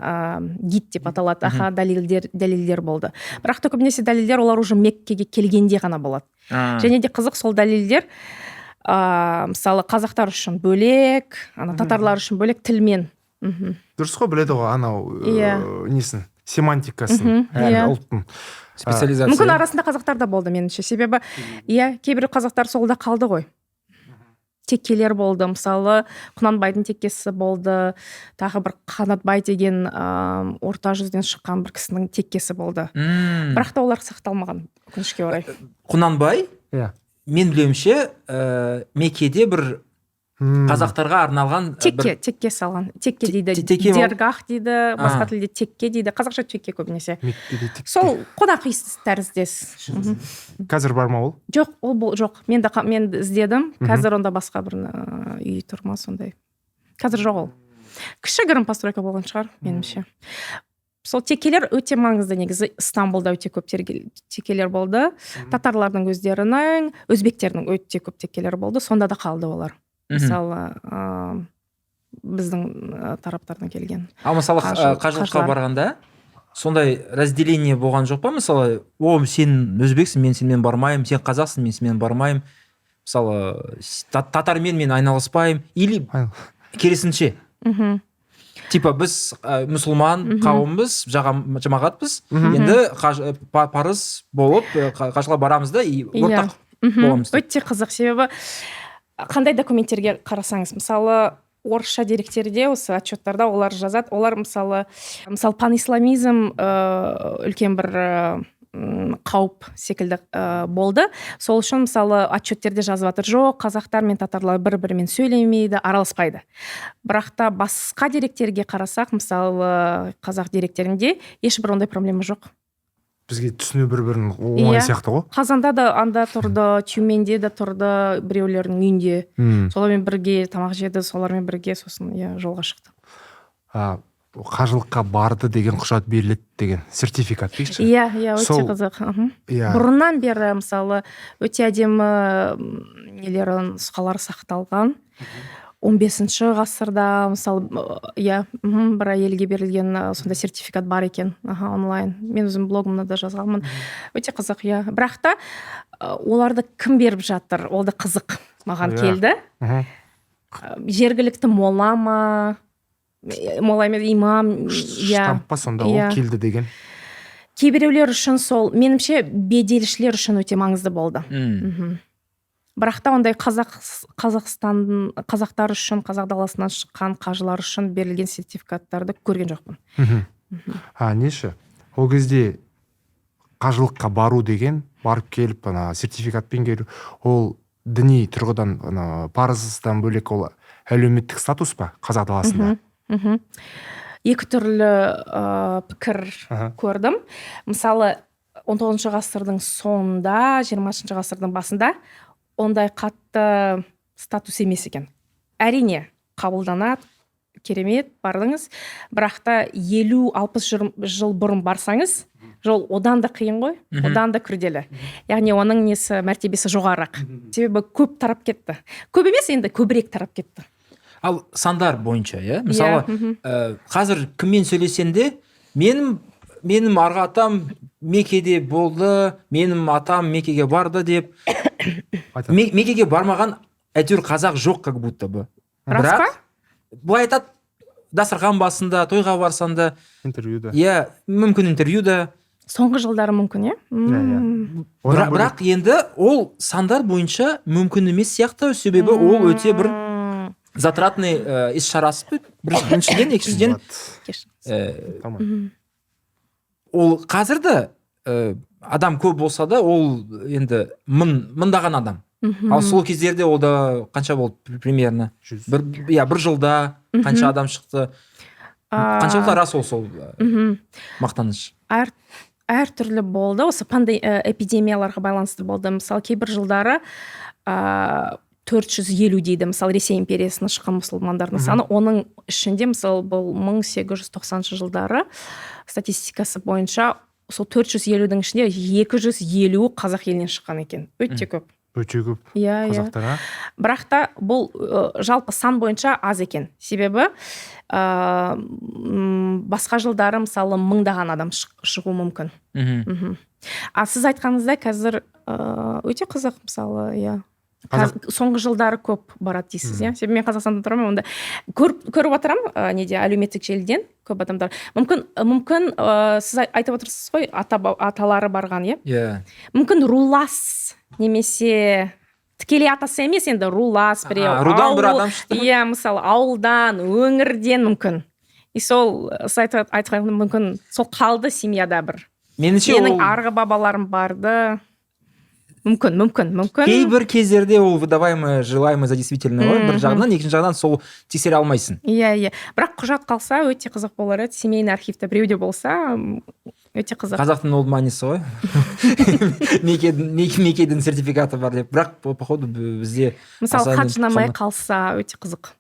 гид деп аталады. Далилдер болды. Бірақ та көбінесе далилдер олар уже Меккеге келгенде ғана болады. Және де қызық, сол далилдер мысалы қазақтар үшін бөлек, татарлар үшін бөлек тілмен. Дұрыс қой, біледі ғой анау несін, семантикасын, әр ұлттың специализация. Мүмкін арасында қазақтар да болды меніңше. Себебі кейбір қазақтар солда қалды ғой. теккелер болды, мысалы Құнанбайдың теккесі болды, тағы бір Қанатбай деген орта жүзден шыққан бір кісінің теккесі болды. Бірақ та олар сақталмаған, өкінішке орай. Құнанбай, мен білуімше, Меккеде бір қазақтарға арналған текке салған. Текке дейді, дергах дейді, басқа тілде текке дейді, қазақша текке көбінесе. Сол қонақ үй тәріздес. Қазір бар ма ол? Жоқ, ол жоқ. Мен іздедім. Қазір онда басқа бір үй тұр ма сондай. Қазір жоқ ол. Кішігірім постройка болған шығар, меніңше. Сол теккелер өте маңызды, негізі Стамбулда өте көп теккелер болды. Татарлардың өздерінің, өзбектердің өте көп теккелер болды. Сонда да қалды олар. Мысалы, біздің тараптардан келген. Ал мысалы қажылыққа барғанда сондай разделение болған жоқ па? Мысалы, сен өзбексің, мен сенімен бармаймын, сен қазақсың, мен сенімен бармаймын. Мысалы, татармен мен айналыспаймын. Или керісінше. Типа біз мұсылман қауымбыз, жамағатпыз. Енді парыз болып қажылыққа барамыз да, ортақ боламыз. Өте қызық, себебі қандай документтерге қарасаңыз, мысалы орысша деректерде осы отчеттарда олар жазады, олар мысалы панисламизм үлкен бір қауіп секілді болды. Сол үшін мысалы отчеттерде жазып жатыр, жоқ, қазақтар мен татарлар бір-бірімен сөйлемейді, араласпайды. Бірақ та басқа деректерге қарасақ, мысалы қазақ деректерінде ешбір ондай проблема жоқ. Бізге түсіну бір-бірін оңай сияқты ғой. Қазанда да анда тұрды, Тюменде де тұрды, біреулердің үйінде. Солармен бірге тамақ жеді, солармен бірге сосын жолға шықты. Қажылыққа барды деген құжат беріледі деген сертификат дейікші. Өте қызық. Бұрыннан бері мысалы өте әдемі нұсқалар сақталған. 15 ғасырда мысалы бір елге берілген сондай сертификат бар екен онлайн. Мен өзім блогымда да жазғанмын. Өте қызық, бірақ та оларды кім беріп жатыр? Ол да қызық маған келді. Жергілікті мола ма, имам. Штампа сонда ол келді деген. Кейбіреулер үшін сол, меніңше беделшілер үшін өте маңызды болды. Бірақ та ондай қазақтар үшін, қазақ даласынан шыққан қажылар үшін берілген сертификаттарды көрген жоқпын. Неші? Ол кезде қажылыққа бару деген, барып келіп, сертификатпен келу, ол діни тұрғыдан, парыздан бөлек ол әлеуметтік статус па қазақ даласында? Екі түрлі пікір көрдім. Мысалы, 19 ғасырдың соңында, 20 ғасырдың басында ондай қатты статус емес екен. Әрине, қабылданады, керемет, бардыңыз. Бірақ та 50-60 жыл бұрын барсаңыз, жол одан да қиын ғой, одан да күрделі. Яғни оның мәртебесі жоғарырақ. Себебі көп тарап кетті. Көп емес, енді көбірек тарап кетті. Ал сандар бойынша, мысалы, қазір кіммен сөйлесен де, менің арғы атам Меккеде болды, менің атам Меккеге барды деп. Меккеге бармаған әйтеуір қазақ жоқ, как будто бы. Бірақ бұлай айтады, дастархан басында, тойға барсанда, интервьюда. Мүмкін интервьюда. Соңғы жылдары мүмкін, Бірақ енді ол сандар бойынша мүмкін емес сияқты, себебі ол өте бір затратный іс-шарасы. Біріншіден, екіншіден ол қазірді адам көп болса да, ол енді мыңдаған адам. Ал сол кездерде ол да қанша болды примерно? Бір жылда қанша адам шықты? Қаншалықты рас сол мақтаныш? Әр түрлі болды. Осы эпидемияларға байланысты болды. Мысалы, кейбір жылдары 450 дейді. Мысалы, Ресей империясына шыққан мұсылмандардың саны. Оның ішінде, мысалы, бұл 1890 жылдары статистикасы бойынша сол 450-дің ішінде 250 қазақ елінен шыққан екен. Өте көп. Өте көп қазақтар. Бірақ та бұл жалпы сан бойынша аз екен. Себебі басқа жылдары мысалы мыңдаған адам шығу мүмкін. Сіз айтқаныңызда қазір өте қызық, мысалы, соңғы жылдары көп барады дейсіз, Себебі мен Қазақстанда тұрамын, онда көріп отырамын, әлеуметтік желіден көп адамдар. Мүмкін сіз айтып отырсыз ғой, аталары барған, Мүмкін рулас немесе тікелей атасы емес енді рулас біреу рудан бір адам шықты ма? иә мысалы ауылдан өңірден мүмкін и сол айтқан мүмкін сол қалды семьяда бір меніңше менің арғы бабаларым барды мүмкін кейбір кездерде ол выдаваемое желаемое за действительное ғой бір жағынан екінші жағынан сол тексере алмайсың иә бірақ құжат қалса өте қызық болар еді семейный архивте біреуде болса өте қызық қазақтың old money'сы ғой мекейдің сертификаты бар деп бірақ походу бізде мысалы хаджнамай қалса өте қызық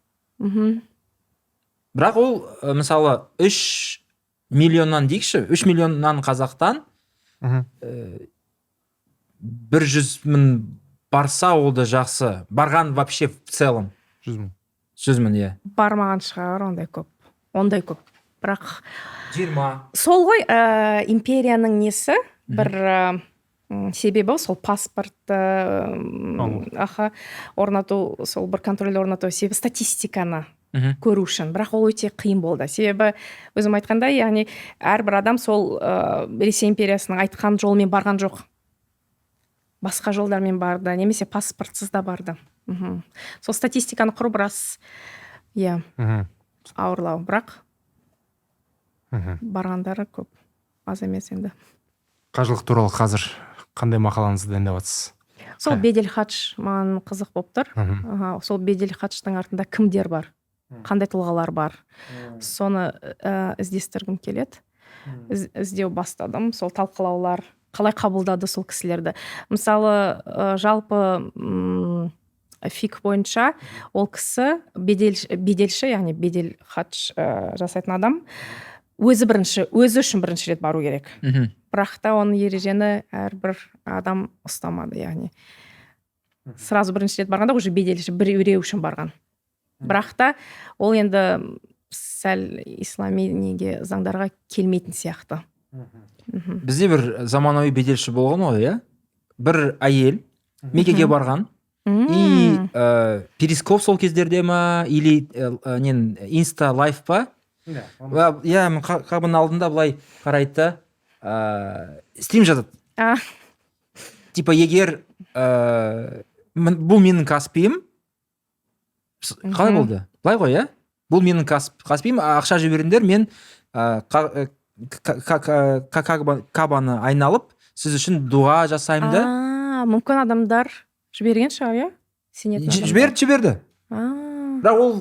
бірақ ол мысалы 3 миллионнан дейікші 3 миллионнан қазақтан 100 мың барса ол да жақсы барған вообще в целом 100 мың иә бармаған шығар ондай көп бірақ 20 сол ғой империяның несі бір себебі сол паспортты орнату сол бір контроль орнату себебі статистиканы көру үшін бірақ ол өте қиын болды себебі өзім айтқандай яғни әрбір адам сол Ресей империясының айтқан жолымен барған жоқ басқа жолдармен барды немесе паспортсыз да барды сол статистиканы құру біраз иә ауырлау бірақ барғандары көп аз емес енді қажылық туралы қазір қандай мақалаңызды дайындап жатсыз сол бедел хадж маған қызық болып тұр сол бедел хадждың артында кімдер бар қандай тұлғалар бар соны іздестіргім келеді іздеу бастадым сол талқылаулар қалай қабылдады сол кісілерді мысалы жалпы фик бойынша ол кісі беделші яғни бедел хадж жасайтын адам өзі үшін бірінші рет бару керек бірақ та оны ережені әрбір адам ұстамады яғни сразу бірінші рет барғанда уже беделші біреу үшін барған бірақ та ол енді сәл ислами неге заңдарға келмейтін сияқты бізде бір заманауи беделші болған ғой иә бір әйел меккеге барған и перископ сол кездерде ма или инста лайф па иә қабының алдында былай қарайды да стрим жазады типа егер бұл менің каспиім қалай болды былай ғой иә бұл менің каспиім ақша жіберіңдер мен кабаны айналып сіз үшін дуа жасаймын да мүмкін адамдар жіберген шығар иә жіберді бірақ ол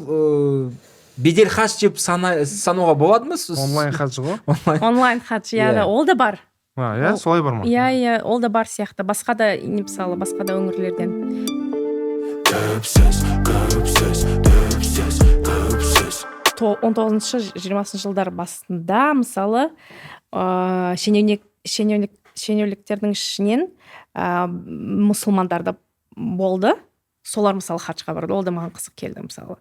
бедел хадж деп санауға болады ма онлайн хадж ғой онлайн хадж иә ол да бар иә солай бар ма иә ол да бар сияқты басқа да мысалы басқа да өңірлерден көп 19-20 жылдар басында мысалы шенеуніктердің ішінен мұсылмандар да болды солар мысалы хаджға барды ол да маған қызық келді мысалы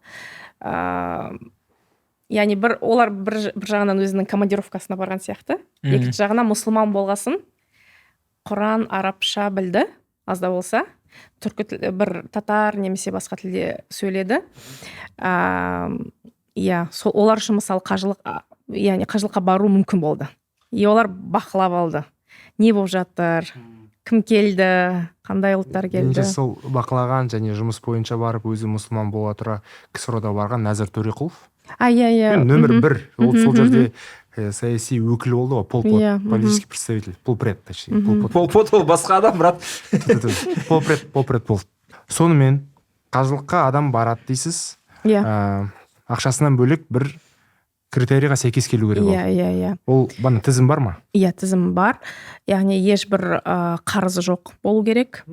яғни олар бір жағынан өзінің командировкасына барған сияқты екінші жағынан мұсылман болғасын құран арабша білді аз да болса түркі тілі бір татар немесе басқа тілде сөйледі иә олар үшін мысалы қажылыққа бару мүмкін болды и олар бақылап алды не болып жатыр кім келді қандай ұлттар келді сол бақылаған және жұмыс бойынша барып өзі мұсылман бола тұра ксро да барған Нәзір Төреқұлов иә нөмір 1 ол сол жерде саяси өкіл болды ғой полпот политический представитель полпред точнее полпот ол басқа адам брат полпред болды сонымен қажылыққа адам барады дейсіз ақшасынан бөлек бір критерийға сәйкес келу керек иә ол тізім бар ма иә тізім бар яғни ешбір қарызы жоқ болу керек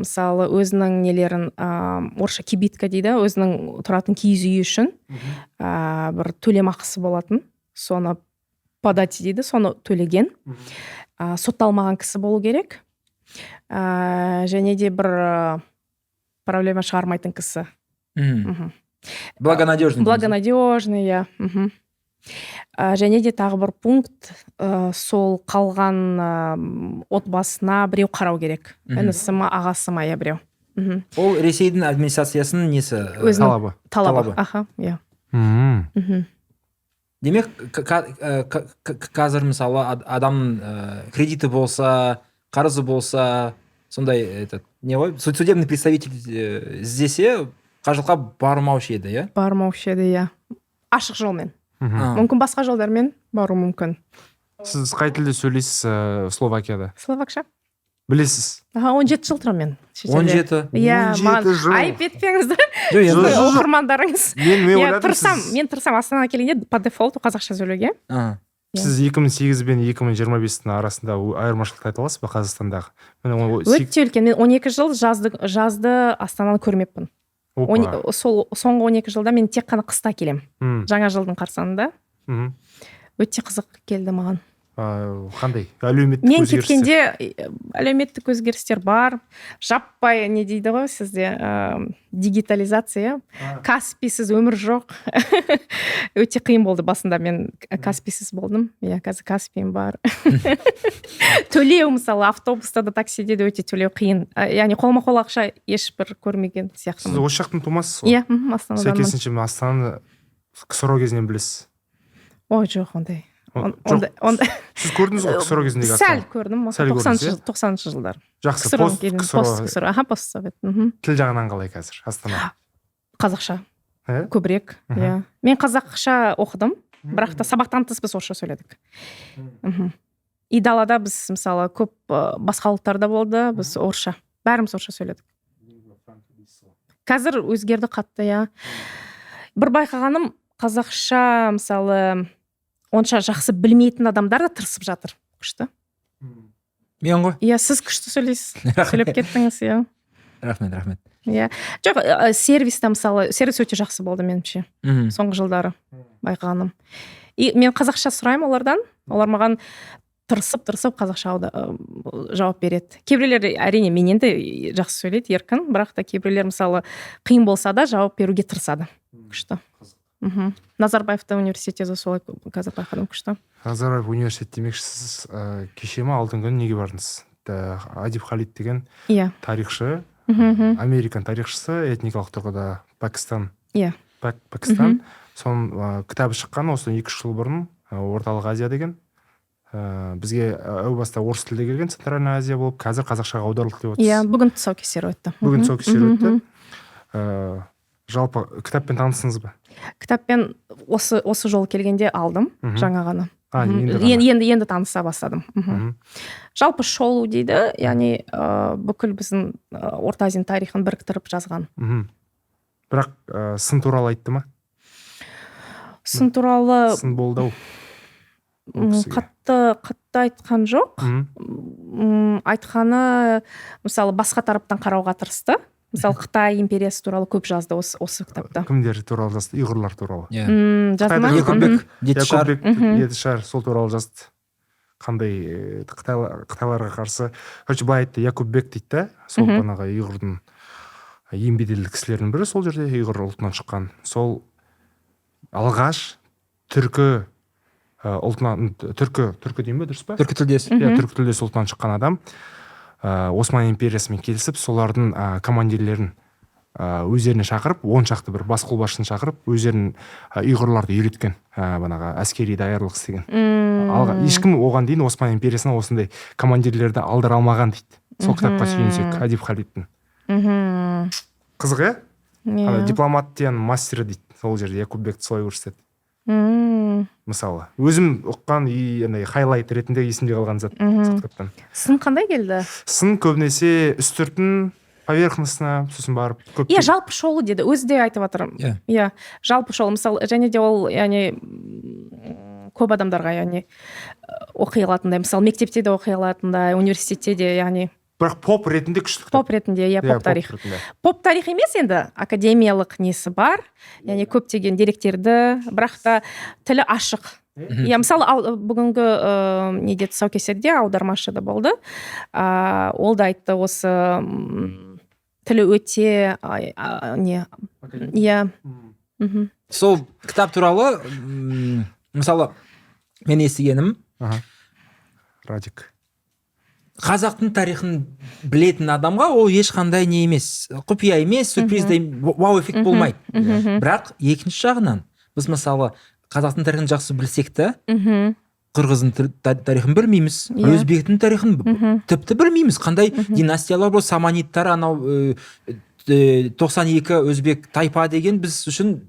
мысалы өзінің нелерін орысша кибитка дейді өзінің тұратын киіз үйі үшін бір төлемақысы болатын соны подать дейді соны төлеген сотталмаған кісі болу керек және де бір проблема шығармайтын кісі благонадежный иә және де тағы бір пункт сол қалған отбасына біреу қарау керек інісі ма ағасы ма иә біреу ол Ресейдің администрациясының несі талабы иә демек қазір мысалы адамның кредиті болса қарызы болса сондай этот не ғой судебный представитель іздесе қажылыққа бармаушы еді, иә? Бармаушы еді, иә. Ашық жолмен. Мүмкін басқа жолдармен бару мүмкін. Сіз қай тілде сөйлейсіз Словакияда? Словакша. Білесіз? 17 жыл тұрамын мен. 17? Иә, айып етпеңіздер. Оқырмандарыңыз. Мен тырысам Астанаға келгенде по дефолту қазақша сөйлеуге. Сіз 2008 бен 2025 арасында айырмашылықты айта аласыз ба Қазақстандағы? Өте үлкен. Мен 12 жыл жазды Астананы көрмеппін. Сол соңғы 12 жылда мен тек қана қыста келем. Жаңа жылдың қарсаңында. Өте қызық келді маған. Қандай? Әлеуметтік мен кеткенде әлеуметтік өзгерістер бар. Жаппай не дейді ғой сізде дигитализация. Каспийсіз өмір жоқ. Өте қиын болды басында, мен каспийсіз болдым. Иә, қазір каспиім бар. Төлеу, мысалы, автобуста да таксиде де өте төлеу қиын. Яғни қолма-қол ақша ешбір көрмеген сияқты. Сіз осы жақтың тумасыз ғой? Иә, Астанаданмын. Сәйкесінше Астананы КСРО кезінен білесіз? Ой, жоқ, ондай. Сіз көрдіңіз ғой КСРО кезіндегі Сәл көрдім. 90-шы жылдар. Жақсы, пост-КСРО. Пост-совет. Тіл жағынан қалай қазір Астана? Қазақша. Көбірек. Мен қазақша оқыдым, бірақ та сабақтан тыс біз орысша сөйледік. И далада біз, мысалы, көп басқа ұлттарда болды, біз орысша. Бәріміз орысша сөйледік. Қазір өзгерді қатты, иә. Бір байқағаным, қазақша, мысалы, онша жақсы білмейтін адамдар да тырысып жатыр. Күшті. Мен ғой? Иә, сіз күшті сөйлейсіз. Сөйлеп кеттіңіз, иә. Рахмет. Иә. Жоқ, сервиста, мысалы, сервис өте жақсы болды меніңше. Соңғы жылдары байқағаным. И мен қазақша сұраймын олардан. Олар маған тырысып қазақша жауап береді. Кейбіреулер әрине менен де жақсы сөйлейді, еркін, бірақ та кейбіреулер, мысалы, қиын болса да жауап беруге тырысады. Күшті. Назарбаевта университеті солай қазір байқадым. Күшті. Назарбаев университет демекшісіз, кеше ма алтын күні неге бардыңыз? Адиб Халид деген тарихшы, американ тарихшысы, этникалық тұрғыда Пакистан. Соның кітабы шыққан осы 2 жыл бұрын, Орталық Азия деген. Бізге әу баста орыс тілде келген, Центральная Азия болып, қазір қазақшаға аударылды деп отырсыз. Иә, бүгін тұсаукесер өтті. Жалпы кітаппен танысыңыз ба? Кітаппен осы жол келгенде алдым, жаңа ғана. Енді таныса бастадым. Жалпы шолу дейді, яғни бүкіл біздің Орта Азияның тарихын біріктіріп жазған. Бірақ сын туралы айтты ма? Сын туралы... Сын болды ау? Қатты айтқан жоқ. Айтқаны, мысалы, басқа тараптан қарауға тырысты. Мысалы, Қытай империясы туралы көп жазды осы кітапта. Кімдер туралы жазды? Ұйғырлар туралы. Жазды ма? Якуббек Едішар сол туралы жазды. Қандай Қытайларға қарсы. Былай айтты, Якуббек дейді, сол банаға ұйғырдың ең беделді кісілердің бірі сол жерде ұйғыр ұлтынан шыққан. Сол алғаш түркі ұлтынан, түркі дейін бе, дұрыс па? Түркі тілдес. Түркі тілдес ұлтынан шыққан адам. Осман империясымен келісіп, солардың командирлерін өздеріне шақырып, 10 шақты бір бас қолбасшысын шақырып, өздерінің ұйғырларды үйреткен, банаға әскери даярлық істеген. Ешкім оған дейін Осман империясына осындай командирлерді алдыра алмаған дейді. Сол кітапқа сүйенсек, Адиб Халидтің. Қызық, дипломаттияның мастері дейді. Сол жерде Якуббекті солай көрсетеді. Мысалы, өзім ұққан хайлайт ретінде есімде қалған зат кітаптан. Сын қандай келді? Сын көбінесе үстіртін поверхностына, сосын барып көп. Иә, жалпы шолу деді, өзі де айтып жатыр. Иә, жалпы шолу, мысалы, және де ол, яғни, көп адамдарға, яғни, оқи алатындай, мысалы, мектепте де оқи алатындай, университетте де, яғни. Бірақ поп ретінде күшті кітап. Поп ретінде, иә, поп тарих. Поп тарих емес енді, академиялық несі бар, яғни көптеген деректерді, бірақ та тілі ашық. Иә, мысалы, бүгінгі неде тұсаукесерде аудармашы да болды. Ол да айтты, осы тілі өте иә. Сол кітап туралы, мысалы, мен естігенім, Радик. Қазақтың тарихын білетін адамға ол ешқандай не емес, құпия емес, сюрприздей вау эффект болмайды. Бірақ екінші жағынан біз мысалы қазақтың тарихын жақсы білсек те, қырғыздың тарихын білмейміз, өзбектің тарихын тіпті білмейміз. Қандай династиялар бұл, саманиттар, анау 92 өзбек тайпа деген біз үшін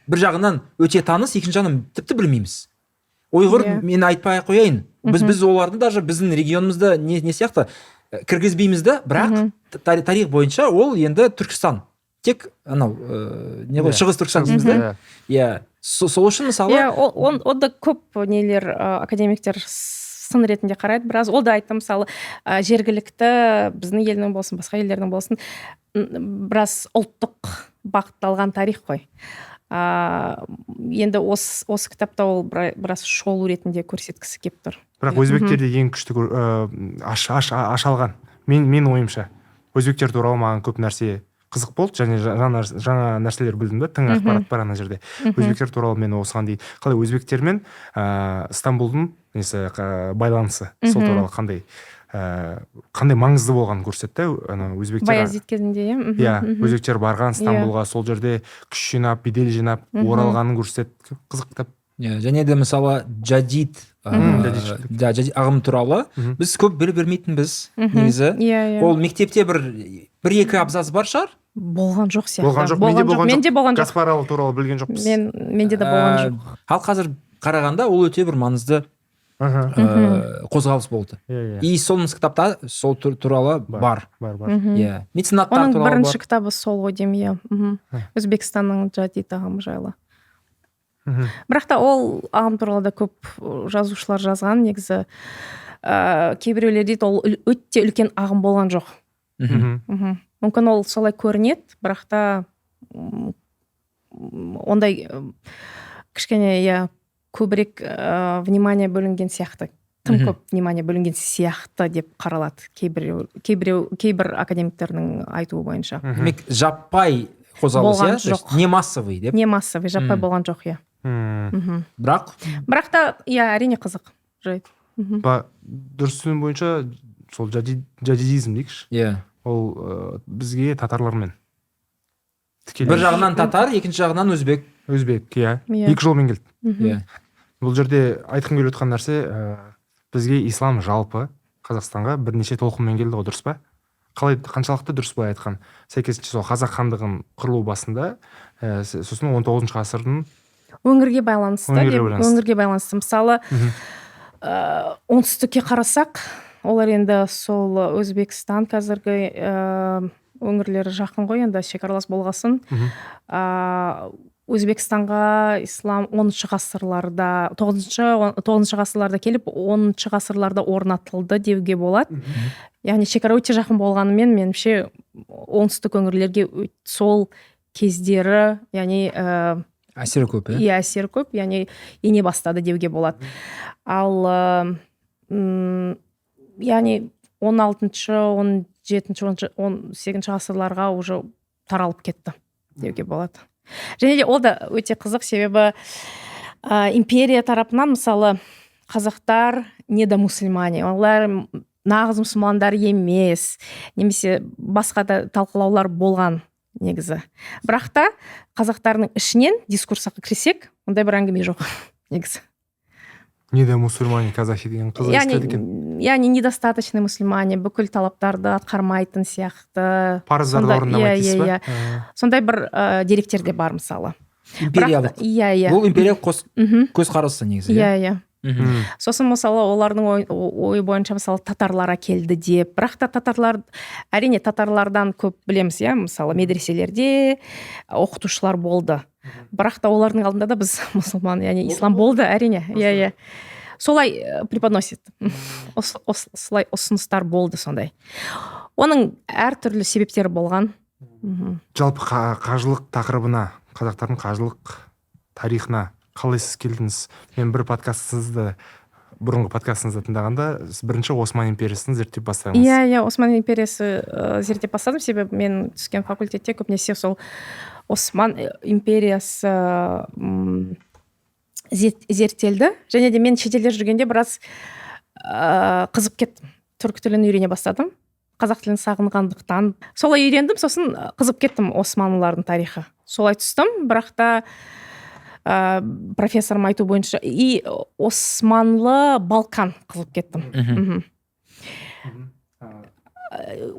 бір жағынан өте таныс, екінші жағынан тіпті білмейміз. Ойғыр мен айтпай қояйын, біз оларды даже біздің регионымызда не сияқты кіргізбейміз да, бірақ тарих бойынша ол енді Түркістан, тек анау шығыс Түркістан дейміз да. Сол үшін мысалы онда көп нелер академиктер сын ретінде қарайды. Біраз ол да айтты, мысалы жергілікті біздің елдің болсын, басқа елдердің болсын, біраз ұлттық бағытталған тарих қой. Енді осы кітапта ол біраз шолу ретінде көрсеткісі келіп тұр. Бірақ өзбектерде ең күшті ашалған, мен ойымша өзбектер туралы маған көп нәрсе қызық болды, және жаңа нәрселер білдім да, тың ақпарат бар ана жерде. Өзбектер туралы мен осыған дейін қалай өзбектермен Стамбулдың байланысы, сол туралы қандай маңызды болғанын көрсетті. Өзбектер Баязид кезінде өзбектер барған Стамбулға, сол жерде күш жинап, бедел жинап оралғанын көрсетті. Қызық кітап. Және де мысалы жадид ағым туралы біз көп білмейтінбіз негізі. Ол мектепте бір-екі абзац бар шығар? Болған жоқ сияқты. Менде болған жоқ. Каспаралы туралы білген жоқпыз. Менде де болған жоқ. Ал қазір қарағанда ол өте бір маңызды қозғалыс болды. И сол кітапта сол туралы бар. Меценаттар туралы бар. Оның бірінші кітабы сол ғой деймін. Өзбекстанның жадид ағымы жайлы. Бірақ та ол ағым туралы да көп жазушылар жазған. Негізі кейбіреулер дейді, ол өте үлкен ағым болған жоқ. Мүмкін ол солай көрінеді, бірақ та ондай кішкене көбірек внимание бөлінген сияқты, тым көп внимание бөлінген сияқты деп қаралады кейбір академиктердің айтуы бойынша. Жаппай қозғалыс, не массовый деп? Не массовый, жаппай болған жоқ, Бірақ та, әрине қызық. Дұрыс түсінуім бойынша сол жадидизм дейікші. Ол бізге татарлармен. Бір жағынан татар, екінші жағынан өзбек. Екі жолмен келді. Бұл жерде айтқым келіп отқан нәрсе, бізге ислам жалпы Қазақстанға бірнеше толқынмен келді ғой, дұрыс па? Қаншалықты дұрыс былай айтқан? Сәйкесінше сол қазақ хандығын құрылу басында, сосын 19 ғасырдың өңірге байланысты. Мысалы, оңтүстікке қарасақ, олар енді сол Өзбекстан қазіргі өңірлері жақын ғой, енді шекаралас болғасын. Өзбекстанға ислам 10-шы ғасырларда, 9-шы ғасырларда келіп, 10-шы ғасырларда орнатылды деуге болады. Яғни шекара өте жақын болғанымен, меніңше оңтүстік өңірлерге сол кездері, яғни әсері көп, әсері көп, яғни ене бастады деуге болады. Ал яғни 16-шы, 17-шы, 18-шы ғасырларға уже таралып кетті деуге болады. Және де ол да өте қызық, себебі империя тарапынан, мысалы, қазақтар недомусульмане, олар нағыз мұсылмандар емес, немесе басқа да талқылаулар болған негізі. Бірақ та қазақтардың ішінен дискурсқа кірсек, ондай бір әңгіме жоқ негізі. Недомусульмане казахи деген қызық естеді екен. Яғни недостаточный мусульмане, бүкіл талаптарды атқармайтын сияқты. Парыздарды орындамайтын ба? Сондай бір деректер де бар, мысалы. Империялық. Бұл империялық көзқарасы негізі. Сосын, мысалы, олардың ой бойынша, мысалы, татарлар әкелді деп. Бірақ та татарлар, әрине татарлардан көп білеміз, мысалы, медреселерде оқытушылар болды. Бірақ та олардың алдында да біз мұсылман, яғни ислам болды, әрине. Солай преподносит. Солай ұсыныстар болды сондай. Оның әртүрлі себептері болған. Жалпы қажылық тақырыбына, қазақтардың қажылық тарихына қалай сіз келдіңіз? Мен бұрынғы подкастыңызды тыңдағанда, бірінші Осман империясын зерттеп бастадыңыз. Осман империясы зерттеп бастадым, себебі мен түскен факультетте көбінесе сол Осман империясы зерттелді. Және де мен шетелде жүргенде біраз қызып кеттім. Түркі тілін үйрене бастадым. Қазақ тілін сағынғандықтан. Солай үйрендім, сосын қызып кеттім Османлылардың тарихы. Солай түстім, бірақ та профессорым айту бойынша и Османлы Балкан қызып кеттім.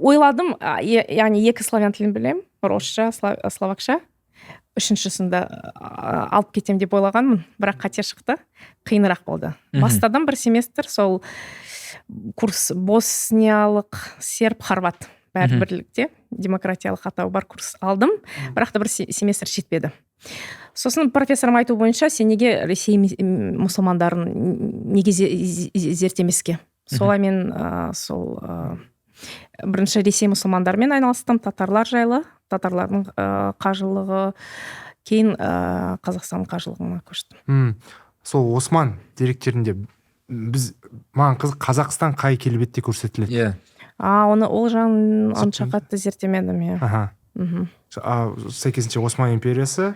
Ойладым, яғни 2 славян тілін білемін, орысша, словакша. 3-сінде алып кетем деп ойлағанмын, бірақ қате шықты, қиынырақ болды. Бастадым 1 семестр, сол курс босниялық, серб, хорват бәрі бірлікте, демократиялық атауы бар курс алдым, бірақ та 1 семестр жетпеді. Сосын профессорым айту бойынша, сен неге Ресей мұсылмандарын неге зерттемеске? Солай мен сол бірінші Ресей мұсылмандарымен айналыстым, татарлар жайлы, татарлардың қажылығы, кейін Қазақстан қажылығына көштім. Сол Осман деректерінде маған қызық, Қазақстан қай келбетте көрсетіледі? Оны ол жағын онша қатты зерттемедім. Сәйкесінше Осман империясы,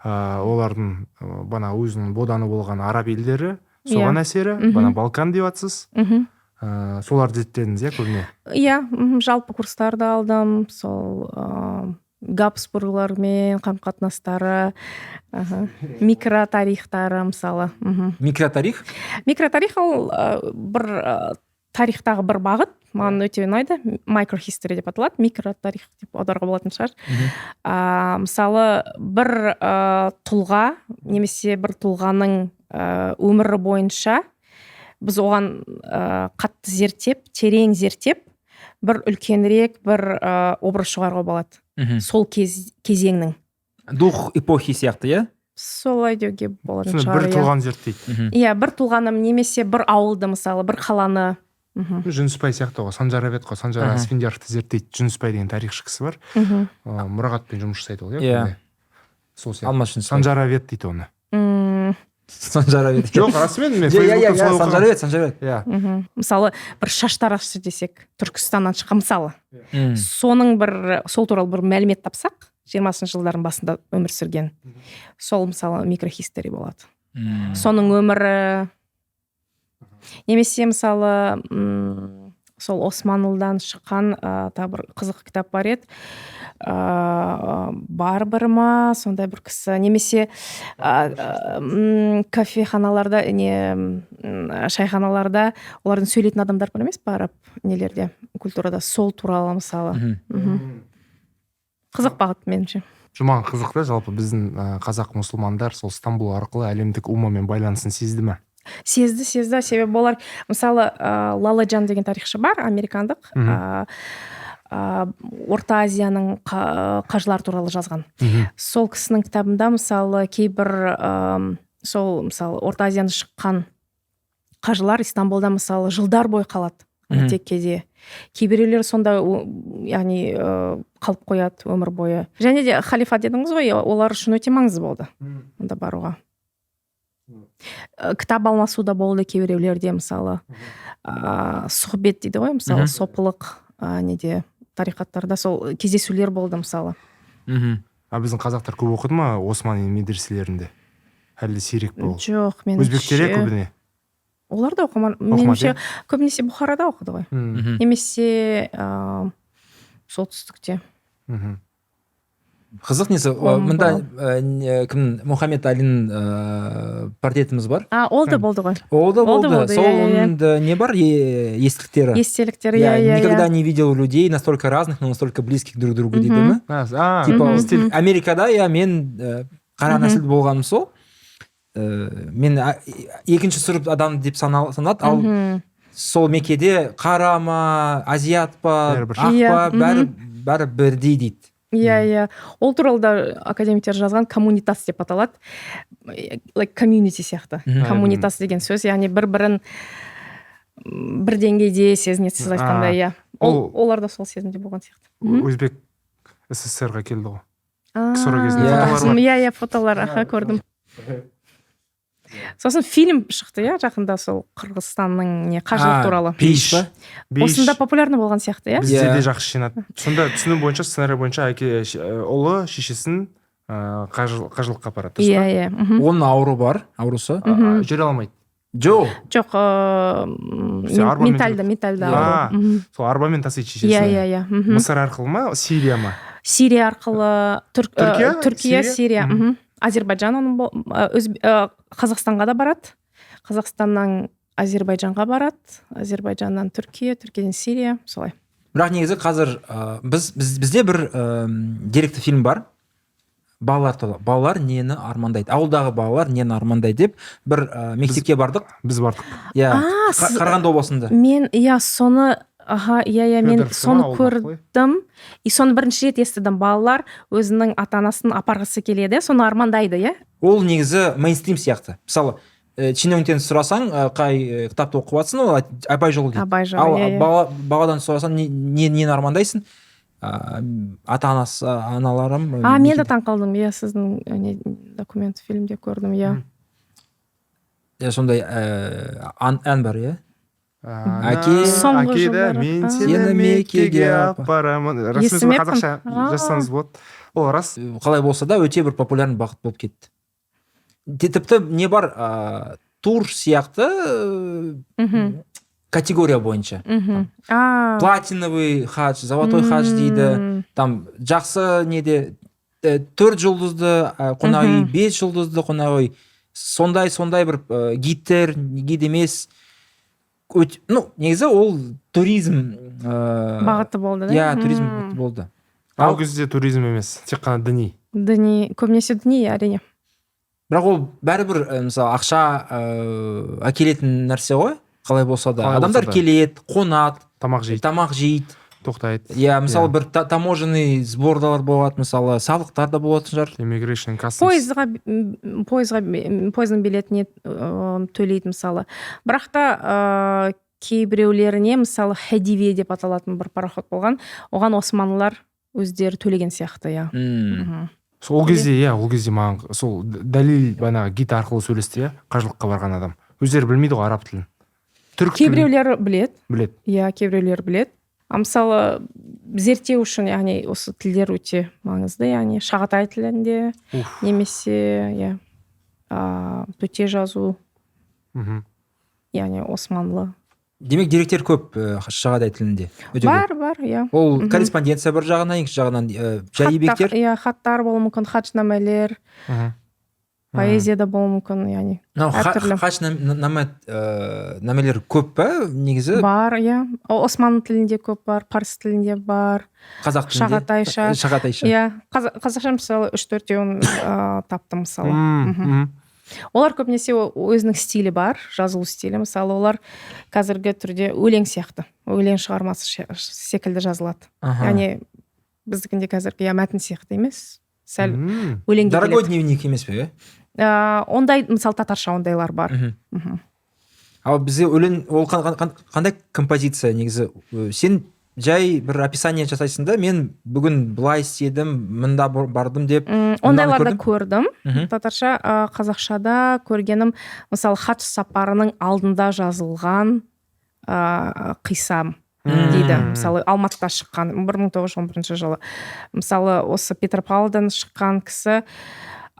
олардың бана өзінің боданы болған араб елдері, соған әсері, бана Балкан деп атсыз. Соларды зерттедіңіз, көбіне? Жалпы курстарды алдым, сол Габсбурглармен қарым-қатынастары, микротарихтары, мысалы. Микротарих? Микротарих ол бір тарихтағы бір бағыт, маған өте ұнайды, microhistory деп аталады, микротарих деп аударуға болатын шығар. Мысалы, бір тұлға, немесе бір тұлғаның өмірі бойынша біз оған қатты зерттеп, терең зерттеп, бір үлкенірек бір образ шығаруға болады. Сол кезеңнің. Дух эпохи сияқты, Солай деуге болатын шығар. Бір тұлғаны зерттейді. Бір тұлғаны, немесе бір ауылды, мысалы, бір қаланы. Жүнісбай сияқты ғой, Санжарабет қой, Санжар Асфендияровты зерттейді. Жүнісбай деген тарихшы кісі бар. Мұрағатпен жұмыс жасайды ол, Сол сияқты. Санжарабет дейді оны. Санжарабет. Жоқ, расымен мен Санжарабет. Мысалы, бір шаштарашшы десек, Түркістаннан шыққан, мысалы. Соның сол туралы бір мәлімет тапсақ, 20-шы жылдардың басында өмір сүрген. Сол, мысалы, микрохистори болады. Соның өмірі, немесе, мысалы, сол Османлыдан шыққан бір қызық кітап бар еді. Барбар ма, сондай бір кісі, немесе кафеханаларда, шайханаларда олардың сөйлейтін адамдар бар емес, барып нелерде, культурада, сол туралы, мысалы. Қызық бағыт меніңше. Жұман қызық та, жалпы біздің қазақ мұсылмандар сол Стамбул арқылы әлемдік умамен байланысын сезді ме? Сезді, себебі болар. Мысалы, Лаладжан деген тарихшы бар, американдық. Орта Азияның қажылар туралы жазған. Сол кісінің кітабында, мысалы, кейбір сол, мысалы, Орта Азияны шыққан қажылар Истанбулда, мысалы, жылдар бой қалады. Теккеде. Кейбіреулер сонда, яғни, қалып қояды өмір бойы. Және де халифа дедіңіз ғой, олар үшін өте маңызды болды. Онда баруға. Кітап алмасуда болды кейбіреулерде, мысалы, сұхбет дейді ғой, мысалы, сопылық неде тарихаттарда сол кездесулер болды, мысалы. Біздің қазақтар көп оқыды ма Осман медреселерінде? Әлде сирек болды? Жоқ, меніңше. Өзбектер көбіне? Олар да оқымады. Меніңше көбінесе Бұхарада оқыды ғой. Немесе солтүстікте. Қызық несі, мұнда Мұхаммед Алин портретіміз бар. Ол да болды ғой. Ол да болды. Сол не бар? Естеліктері. Естеліктері, Я никогда не видел людей настолько разных, но настолько близких друг к другу дейді ме? Типа, Америкада мен қара нәсіл болғаным сол. Мен екінші сұрып адам деп санады, ал сол Меккеде қара ма, азиат па, ақ па, бәрі бірдей дейді. Ол туралы да академиктер жазған, коммунитас деп аталады. Комьюнити сияқты. Коммунитас деген сөз, яғни бір-бірін бір деңгейде сезінеді, сіз айтқандай. Олар да сол сезімде болған сияқты. Өзбек СССР-ға келді ғой. КСР кезінде фотолар көрдім. Сосын фильм шықты, жақында сол Қырғызстанның қажылық туралы. Пейш па? Осында популярны болған сияқты, Бізде де жақсы жинады. Сонда түсіну бойынша, сценарий бойынша ұлы шешесін қажылыққа апарады. Оның ауру бар, аурусы. Жүре алмайды. Жоқ, ментальды ауру. Сол арбамен тасиды шешесі. Мысыр арқылы ма, Сирия ма? Сирия арқылы, Түркия, Сирия. Азербайджан Қазақстанға да барады, Қазақстаннан Азербайджанға барады, Азербайджаннан Түркия, Түркиядан Сирия, солай. Бірақ негізі қазір бізде бір деректі фильм бар, балалар туралы. Балалар нені армандайды, ауылдағы балалар нені армандайды деп бір мектепке бардық. Біз бардық. Иә, Қарағанды облысында. Мен соны мен соны көрдім, и соны бірінші рет естідім. Балалар өзінің ата-анасын апарғысы келеді, соны армандайды, иә? Ол негізі мейнстрим сияқты. Мысалы, шенеуніктен сұрасаң, қай кітапты оқып жатсың, ол Абай жолы дейді. Абай жолы, ал баладан сұрасаң, нені армандайсың? Ата-анасы, аналарым. Мен де таң қалдым, сіздің документ фильмде көрдім, Сондай ән бар, Әке да мен сені Меккеге апарамын. Расымен қазақша жазсаңыз болады. Ол рас. Қалай болса да өте бір популярный бағыт болып кетті. Тіпті не бар, тур сияқты категория бойынша. Платиновый хадж, золотой хадж дейді. Там жақсы неде 4 жұлдызды қонақ үй, 5 жұлдызды қонақ үй. Сондай бір гидтер, гид емес. Негізі ол туризм бағыты болды, да? Иә, туризм бағыты болды. Ал кезде туризм емес, тек қана діни. Көбінесе діни, әрине. Бірақ ол бәрібір, мысалы, ақша әкелетін нәрсе ғой, қалай болса да. Адамдар келеді, қонады, тамақ жейді, тоқтайды. Иә, мысалы, бір таможенный сбордалар болады, мысалы, салықтар да болатын шығар. Immigration customs. Пойыздың билетіне төлейді, мысалы. Бірақ та кейбіреулеріне, мысалы, Хадивия деп аталатын бір пароход болған, оған османлылар өздері төлеген сияқты, иә. Ол кезде маған сол дәлел гид арқылы сөйлесті, қажылыққа барған адам. Өздері білмейді ғой араб тілін. Кейбіреулері біледі. Иә, кейбіреулері біледі. Мысалы, зерттеу үшін, яғни осы тілдер өте маңызды, яғни шағатай тілінде, немесе төте жазу, яғни османлы. Демек, деректер көп шағатай тілінде? Бар, иә. Ол корреспонденция бір жағынан, екінші жағынан жай еңбектер? Хаттар болуы мүмкін, хатшнамелер, поэзияда болуы мүмкін, яғни әртүрлі. Хатшнамелер көп па, негізі? Бар, иә. Осман тілінде көп бар, парсы тілінде бар. Қазақ тілінде? Шағатайша. Иә, қазақша мысалы 3-4-еуін таптым, мысалы. Олар көбінесе өзінің стилі бар, жазылу стилі. Мысалы, олар қазіргі түрде өлең сияқты, өлең шығармасы секілді жазылады. Яғни біздікінде қазіргі мәтін сияқты емес, сәл өлеңге келеді. Дорогой дневник емес пе? Ондай, мысалы, татарша ондайлар бар. Ал бізде өлең, ол қандай композиция негізі? Сен жай бір описание жасайсың да, мен бүгін былай істедім, мында бардым деп. Ондайларды көрдім. Татарша, қазақшада көргенім, мысалы, хадж сапарының алдында жазылған қисам дейді. Мысалы, Алматыда шыққан 1911 жылы. Мысалы, осы Петропавлдан шыққан кісі,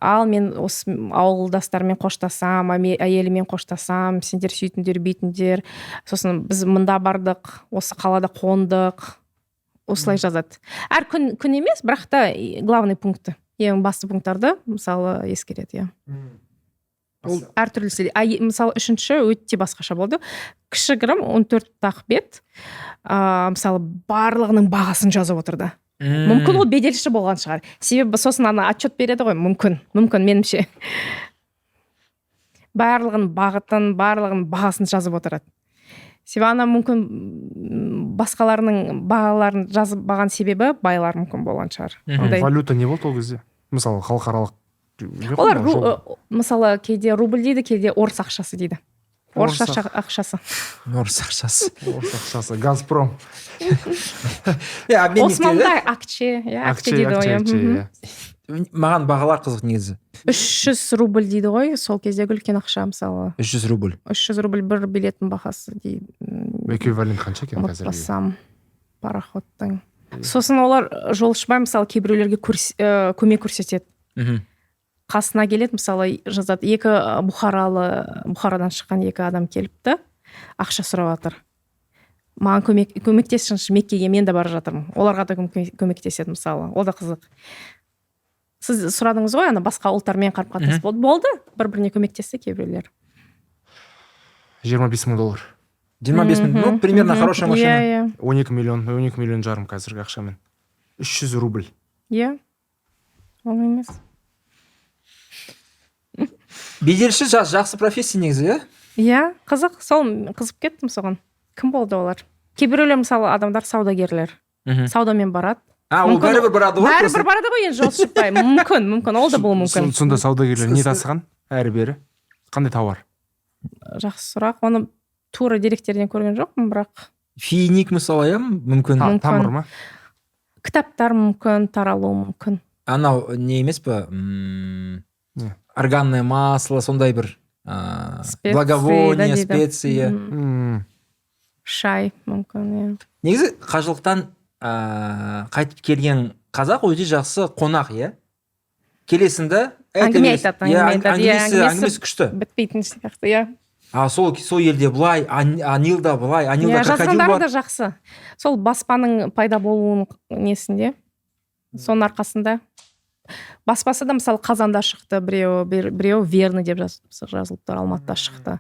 ал мен осы ауылдастармен қоштасам, әйелімен қоштасам, сендер сөйтіндер, бүйтіндер. Сосын біз мында бардық, осы қалада қондық. Осылай жазады. Әр күн емес, бірақ та главный пункты, ең басты пункттарды, мысалы, ескереді, Әр түрлі. Мысалы, үшінші өте басқаша болды. Кішігірім 14 бет, мысалы, барлығының бағасын жазып отырды. Мүмкін ол беделші болған шығар. Себебі сосын отчет береді ғой, мүмкін менімше. Барлығын бағасын жазып отырады. Себебі мүмкін басқаларының бағаларын жазып баған себебі байлар мүмкін болған шығар. Валюта не болды ол кезде? Мысалы, халықаралық. Олар, мысалы, кейде рубль дейді, кейде орыс ақшасы дейді. Орыс ақшасы. Газпром. Османда акче дейді ғой. Маған бағалар қызық негізі. 300 рубль дейді ғой, сол кездегі үлкен ақша, мысалы. 300 рубль. 300 рубль бір билеттің бағасы дейді. Эквивалент қанша екен қазір? Ұмытпасам, пароходтың. Сосын олар жолшыбай, мысалы, кейбіреулерге көмек көрсетеді. Қасына келеді, мысалы, жазады, Бұхарадан шыққан 2 адам келіпті, ақша сұрап жатыр. Маған көмектесіңізші, Меккеге мен де бара жатырмын. Оларға да көмектеседі, мысалы. Ол да қызық. сіз сұрадыңыз ғой ана басқа ұлттармен қарым қатынас болды бір біріне көмектесті кейбіреулер. $25,000. 25 мың, ну примерно хорошая машина. 12 миллион жарым қазіргі ақшамен. 300 рубль. Иә, ол емес. Беделші жақсы профессия негізі, иә? Иә, қызық, сол қызып кеттім соған. Кім болды олар? Кейбіреулер мысалы адамдар саудагерлер. Саудамен барады. Ол бәрібір барады ғой? Бәрібір барады ғой, енді жол шықпай. Мүмкін, ол да болуы мүмкін. Сонда саудагерлер не тасыған? Әрі-бері. Қандай тауар? Жақсы сұрақ. Оны тура деректерден көрген жоқпын, бірақ. Финик мысалы, иә, мүмкін. Тамыр ма? Кітаптар мүмкін, таралуы мүмкін. Анау не емес па? Органное масло, сондай бір благовония, специя. Шай мүмкін, иә. Негізі қажылықтан қайтып келген қазақ өте жақсы қонақ, иә? Келесіңді әңгіме айтады, әңгімесі күшті. Бітпейтін сияқты, иә. Сол елде бұлай, Анилда бұлай, Анилда крокодил бар. Жазғандары да жақсы. Сол баспаның пайда болуының несінде, соның арқасында. Баспасы да мысалы Қазанда шықты, біреу Верный деп жазылып тұр, Алматыда шықты.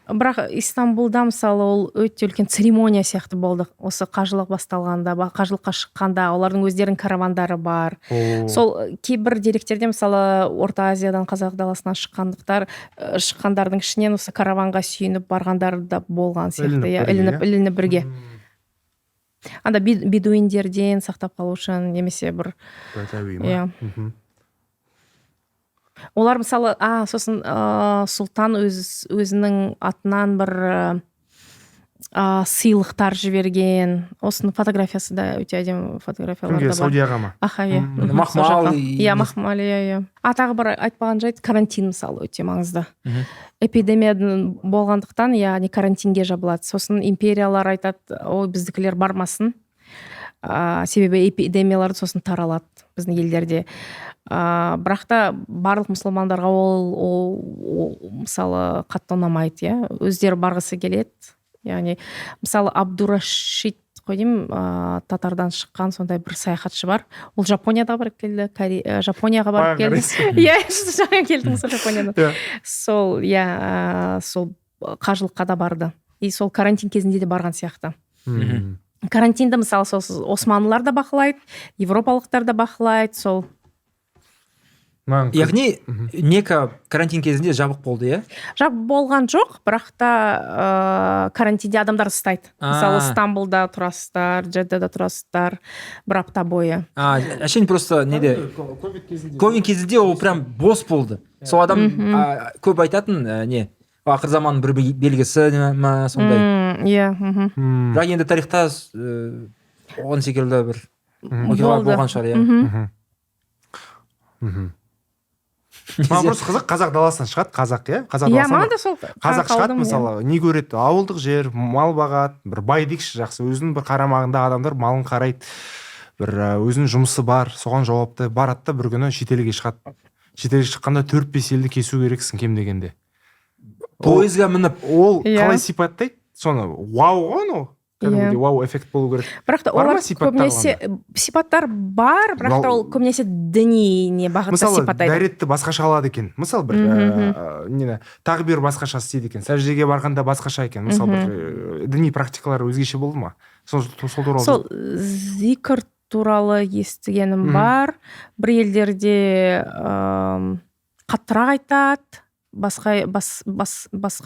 Бірақ Истанбулда мысалы ол өте үлкен церемония сияқты болды. Осы қажылық басталғанда, қажылыққа шыққанда, олардың өздерінің каравандары бар. Сол кейбір деректерде мысалы Орта Азиядан Қазақ даласынан шыққандардың ішінен осы караванға сүйініп барғандар да болған сияқты. Ілініп бірге. Анда бедуиндерден сақтап қалу үшін немесе бір. Олар мысалы, сосын сұлтан өзінің атынан бір сыйлықтар жіберген. Осының фотографиясы да өте әдемі фотографиялар да бар. Саудияға ма? Махмал. Иә, Махмал, иә. Тағы бір айтпаған жайт, карантин мысалы өте маңызды. Эпидемия болғандықтан, яғни карантинге жабылады. Сосын империялар айтады, ой, біздікілер бармасын. Себебі эпидемиялар сосын таралады біздің елдерде. Бірақ та барлық мұсылмандарға ол мысалы қатты ұнамайды, иә. Өздері барғысы келеді. Яғни мысалы Абдурашид қойдым, татардан шыққан сондай бір саяхатшы бар. Ол Жапонияда барып келді, Жапонияға барып келді. Иә, жаңа келдің сол Жапониядан. Сол қажылыққа да барды. И сол карантин кезінде де барған сияқты. Карантинді мысалы османлылар да бақылайды, европалықтар да бақылайды, сол. Яғни Мекка карантин кезінде жабық болды, иә? Жабық болған жоқ, бірақ та карантинде адамдар ұстайды. Мысалы Стамбулда тұрасыздар, Джеддада тұрасыздар бір апта бойы. Әшейін просто неде? Ковид кезінде ол прям бос болды. Сол адам көп айтатын не? Ақыр заманның бір белгісі ма сондай. Иә. Бірақ енді тарихта оған секілді бір оқиға болған шығар, иә. Маған просто қызық, қазақ даласынан шығады, қазақ, иә? Қазақ шығады, мысалы, не көреді? Ауылдық жер, мал бағады, бір бай дейікші жақсы, өзінің бір қарамағында адамдар малын қарайды, бір өзінің жұмысы бар, соған жауапты, барады да бір күні шетелге шығады. Шетелге шыққанда 4-5 елді кесу керексің кем дегенде. Пойызға мініп, ол қалай сипаттайды? Соны вау ғой, ну, кәдімгідей вау эффект болу керек. Бірақ та олар көбінесе сипаттар бар, бірақ та ол көбінесе діни не бағытта сипаттайды. Мысалы, дәретті басқаша алады екен. Мысалы, бір тағбир басқаша істейді екен. Сәждеге барғанда басқаша екен. Мысалы, бір діни практикалар өзгеше болды ма? Сол туралы. Сол зикр туралы естігенім бар. Бір елдерде қаттырақ айтады. Басқа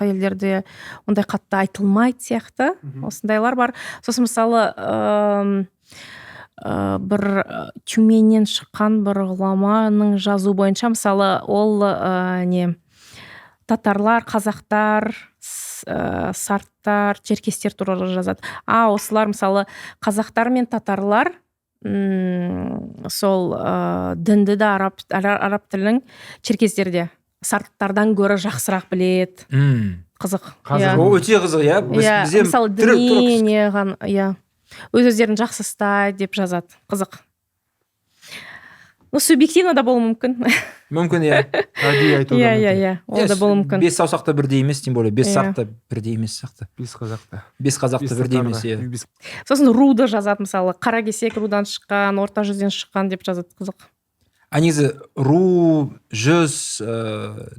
елдерде ондай қатты айтылмайды сияқты, осындайлар бар. Сосын мысалы бір Тюменнен шыққан бір ғұламаның жазу бойынша, мысалы ол татарлар, қазақтар, сарттар, черкестер туралы жазады. Осылар мысалы қазақтар мен татарлар сол дінді де араб тілінің черкестерде сарттардан гөрі жақсырақ біледі. Қызық. Өте қызық, иә? Мысалы діни неған, өз-өздерін жақсы ұстайды деп жазады. Қызық. Субъективно да болуы мүмкін. Мүмкін, иә. Иә, ол да болуы мүмкін. 5 саусақта бірдей емес, тем более 5 сартта бірдей емес сияқты. 5 қазақта бірдей емес, иә. Сосын руды жазады, мысалы, қара кесек рудан шыққан, орта жүзден шыққан деп жазады. Қызық. негізі ру жүз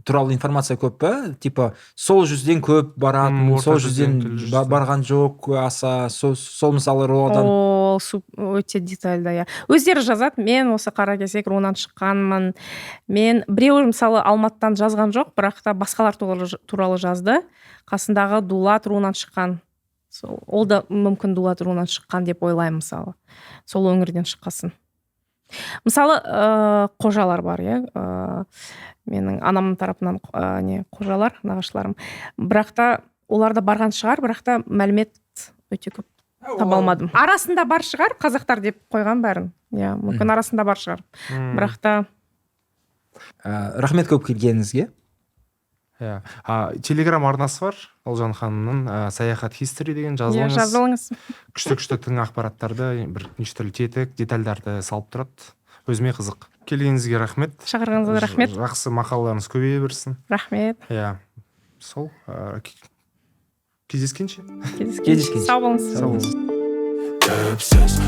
туралы информация көп па, типа сол жүзден көп баратын, сол жүзден барған жоқ аса, сол мысалы руадан. Ол өте детальды, иә. Өздері жазады, мен осы Қаракесек руынан шыққанмын, мен біреуі мысалы Алматыдан жазған жоқ, бірақ та басқалар туралы жазды, қасындағы Дулат руынан шыққан, ол да мүмкін Дулат руынан шыққан деп ойлаймын, мысалы сол өңірден шыққасын. Мысалы қожалар бар, иә, менің анамның тарапынан не қожалар, нағашыларым, бірақ та оларда барған шығар, бірақ та мәлімет өте көп таба алмадым. Арасында бар шығар, қазақтар деп қойған бәрін, иә, мүмкін арасында бар шығар, бірақ та рахмет көп келгеніңізге. Иә, телеграм арнасы бар Олжан ханымның, саяхат history деген жазылыңыз. Күшті тың ақпараттарды, бір неше түрлі тетік, детальдарды салып тұрады. Өзіме қызық. Келгеніңізге рахмет. Шақырғаныңызға рахмет. Жақсы мақалаларыңыз көбейе берсін. Рахмет. Иә. Сол, кездескенше. Сау болыңыз. Көп сөз